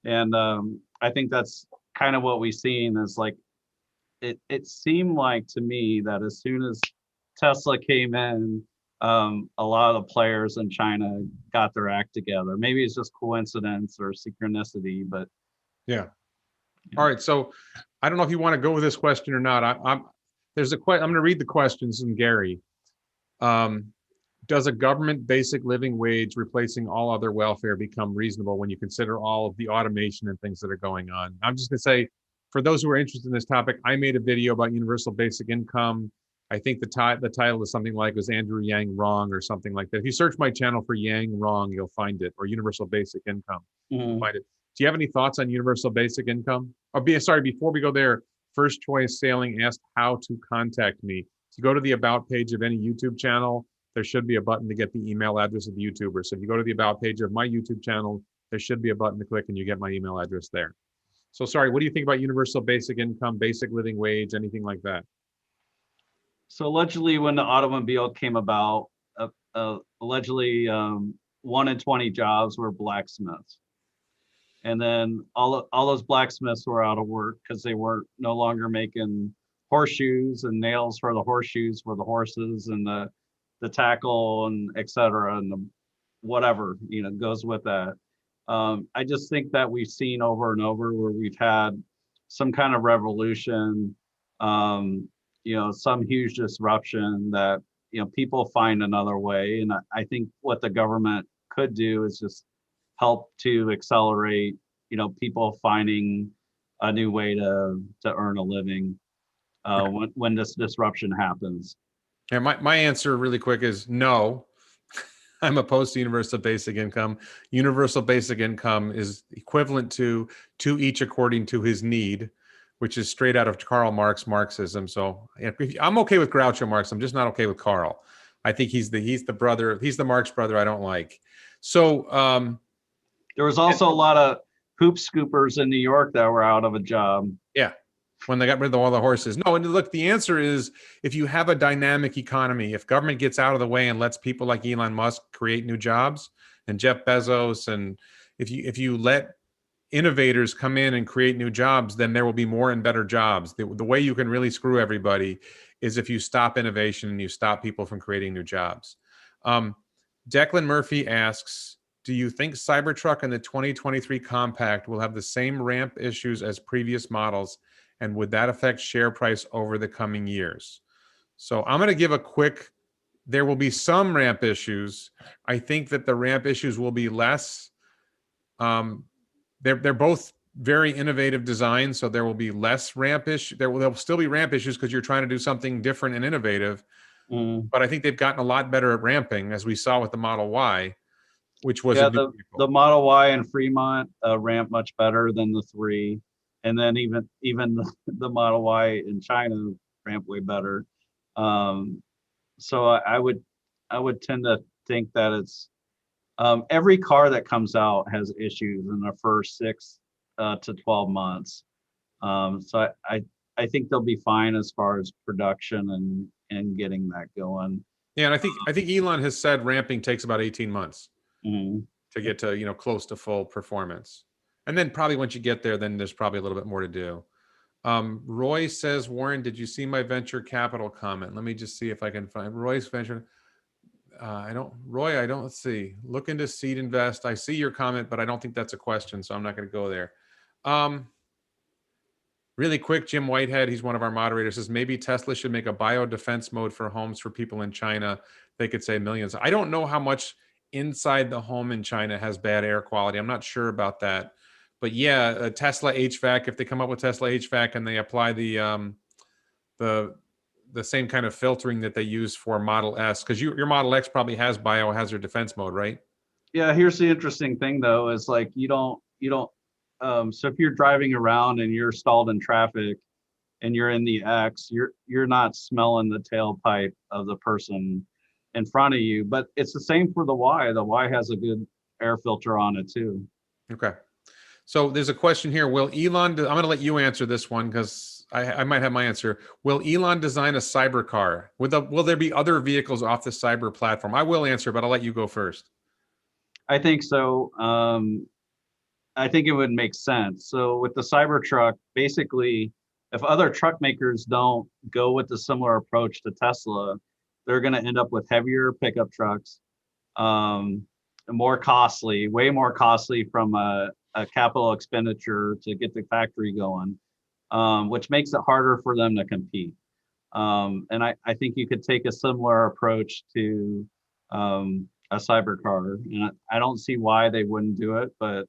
And I think that's kind of what we've seen is like, it seemed like to me that as soon as Tesla came in, a lot of the players in China got their act together. Maybe it's just coincidence or synchronicity, but yeah. All right. So I don't know if you want to go with this question or not. I'm going to read the questions from Gary. Does a government basic living wage replacing all other welfare become reasonable when you consider all of the automation and things that are going on? I'm just going to say, for those who are interested in this topic, I made a video about universal basic income. I think the title is something like, was Andrew Yang wrong or something like that. If you search my channel for Yang wrong, you'll find it, or universal basic income. You'll find it. Do you have any thoughts on universal basic income? Before we go there, First Choice Sailing asked how to contact me. If you go to the About page of any YouTube channel, there should be a button to get the email address of the YouTuber. So if you go to the About page of my YouTube channel, there should be a button to click and you get my email address there. So sorry, what do you think about universal basic income, basic living wage, anything like that? So allegedly, when the automobile came about, allegedly 1 in 20 jobs were blacksmiths, and then all those blacksmiths were out of work because they were no longer making horseshoes and nails for the horseshoes for the horses and the tackle and et cetera and the whatever goes with that. I just think that we've seen over and over where we've had some kind of revolution, some huge disruption that people find another way. And I think what the government could do is just help to accelerate, people finding a new way to earn a living when this disruption happens. Yeah, my answer really quick is no. I'm opposed to universal basic income. Universal basic income is equivalent to each according to his need, which is straight out of Karl Marx Marxism. So I'm okay with Groucho Marx. I'm just not okay with Karl. I think he's the brother. He's the Marx brother I don't like. So there was also a lot of hoop scoopers in New York that were out of a job. Yeah, when they got rid of all the horses. No, and look, the answer is if you have a dynamic economy, if government gets out of the way and lets people like Elon Musk create new jobs and Jeff Bezos, and if you let innovators come in and create new jobs, then there will be more and better jobs. The way you can really screw everybody is if you stop innovation and you stop people from creating new jobs. Declan Murphy asks, do you think Cybertruck and the 2023 Compact will have the same ramp issues as previous models? And would that affect share price over the coming years? So I'm going to give a quick, there will be some ramp issues. I think that the ramp issues will be less. They're both very innovative designs, so there will be less ramp issues. There'll still be ramp issues because you're trying to do something different and innovative. But I think they've gotten a lot better at ramping, as we saw with the Model Y, which was a new vehicle. The Model Y in Fremont ramped much better than the 3, and then even the Model Y in China ramped way better. So I would tend to think that it's every car that comes out has issues in the first 6 to 12 months. So I think they'll be fine as far as production and getting that going. Yeah, and I think Elon has said ramping takes about 18 months to get to close to full performance, and then probably once you get there, then there's probably a little bit more to do. Roy says, Warren, did you see my venture capital comment? Let me just see if I can find Roy's venture. I don't see. Look into Seed Invest. I see your comment, but I don't think that's a question, so I'm not going to go there. Really quick, Jim Whitehead, he's one of our moderators, says maybe Tesla should make a biodefense mode for homes for people in China. They could save millions. I don't know how much inside the home in China has bad air quality. I'm not sure about that. But yeah, Tesla HVAC, if they come up with Tesla HVAC and they apply the same kind of filtering that they use for Model S, because your Model X probably has biohazard defense mode, right? Yeah, here's the interesting thing though, is like you don't so if you're driving around and you're stalled in traffic and you're in the X, you're not smelling the tailpipe of the person in front of you. But it's the same for the Y. The Y has a good air filter on it too. Okay. So there's a question here. Will Elon, I'm going to let you answer this one because I might have my answer. Will Elon design a cyber car? Will there be other vehicles off the cyber platform? I will answer, but I'll let you go first. I think so. I think it would make sense. So with the Cybertruck, basically, if other truck makers don't go with the similar approach to Tesla, they're going to end up with heavier pickup trucks, more costly, way more costly from a capital expenditure to get the factory going, which makes it harder for them to compete. And I think you could take a similar approach to a cyber car. And I don't see why they wouldn't do it, but.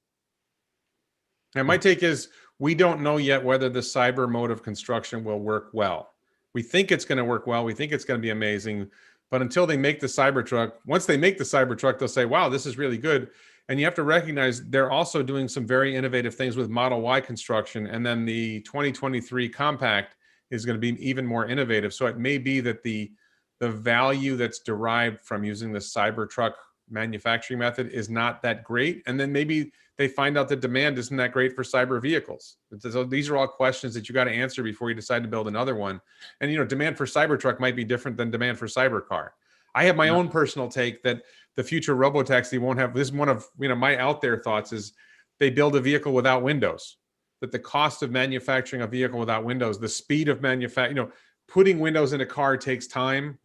And my take is we don't know yet whether the cyber mode of construction will work well. We think it's going to work well. We think it's going to be amazing. But until they make the Cybertruck, once they make the Cybertruck, they'll say, wow, this is really good. And you have to recognize they're also doing some very innovative things with Model Y construction. And then the 2023 compact is going to be even more innovative. So it may be that the value that's derived from using the Cybertruck manufacturing method is not that great. And then maybe they find out the demand isn't that great for cyber vehicles. So these are all questions that you got to answer before you decide to build another one. And, you know, demand for Cybertruck might be different than demand for Cybercar. I have my own personal take that the future Robotaxi won't have, this is one of, you know, my out there thoughts is they build a vehicle without windows, that the cost of manufacturing a vehicle without windows, the speed of manufacturing, you know, putting windows in a car takes time.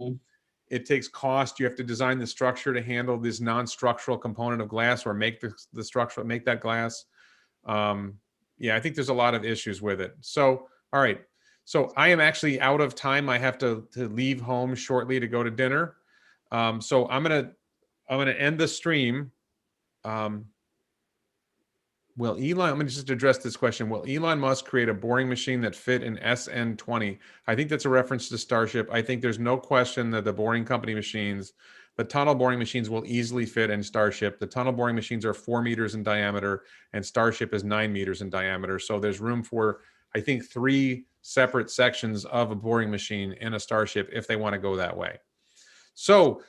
It takes cost. You have to design the structure to handle this non-structural component of glass or make the structure, make that glass. Yeah, I think there's a lot of issues with it. So, all right. So I am actually out of time. I have to leave home shortly to go to dinner. So I'm gonna end the stream. Will Elon, I'm going to just address this question. Will Elon Musk create a boring machine that fit in SN20? I think that's a reference to Starship. I think there's no question that the boring company machines, the tunnel boring machines will easily fit in Starship. The tunnel boring machines are 4 meters in diameter and Starship is 9 meters in diameter. So there's room for, I think, 3 separate sections of a boring machine in a Starship if they want to go that way. So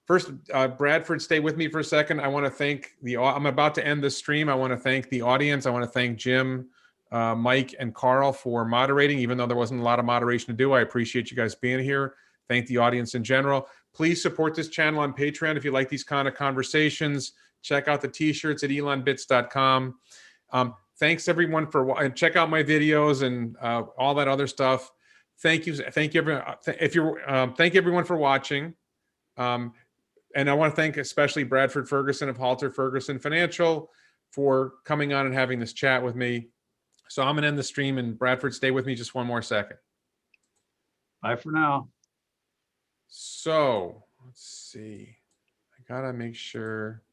first, Bradford, stay with me for a second. I want to thank I'm about to end the stream. I want to thank the audience. I want to thank Jim, Mike, and Carl for moderating, even though there wasn't a lot of moderation to do. I appreciate you guys being here. Thank the audience in general. Please support this channel on Patreon if you like these kind of conversations. Check out the t-shirts at elonbits.com. Thanks everyone for check out my videos and all that other stuff. Thank you everyone. Thank everyone for watching. And I want to thank especially Bradford Ferguson of Halter Ferguson Financial for coming on and having this chat with me. So I'm going to end the stream, and Bradford, stay with me just one more second. Bye for now. So let's see. I got to make sure.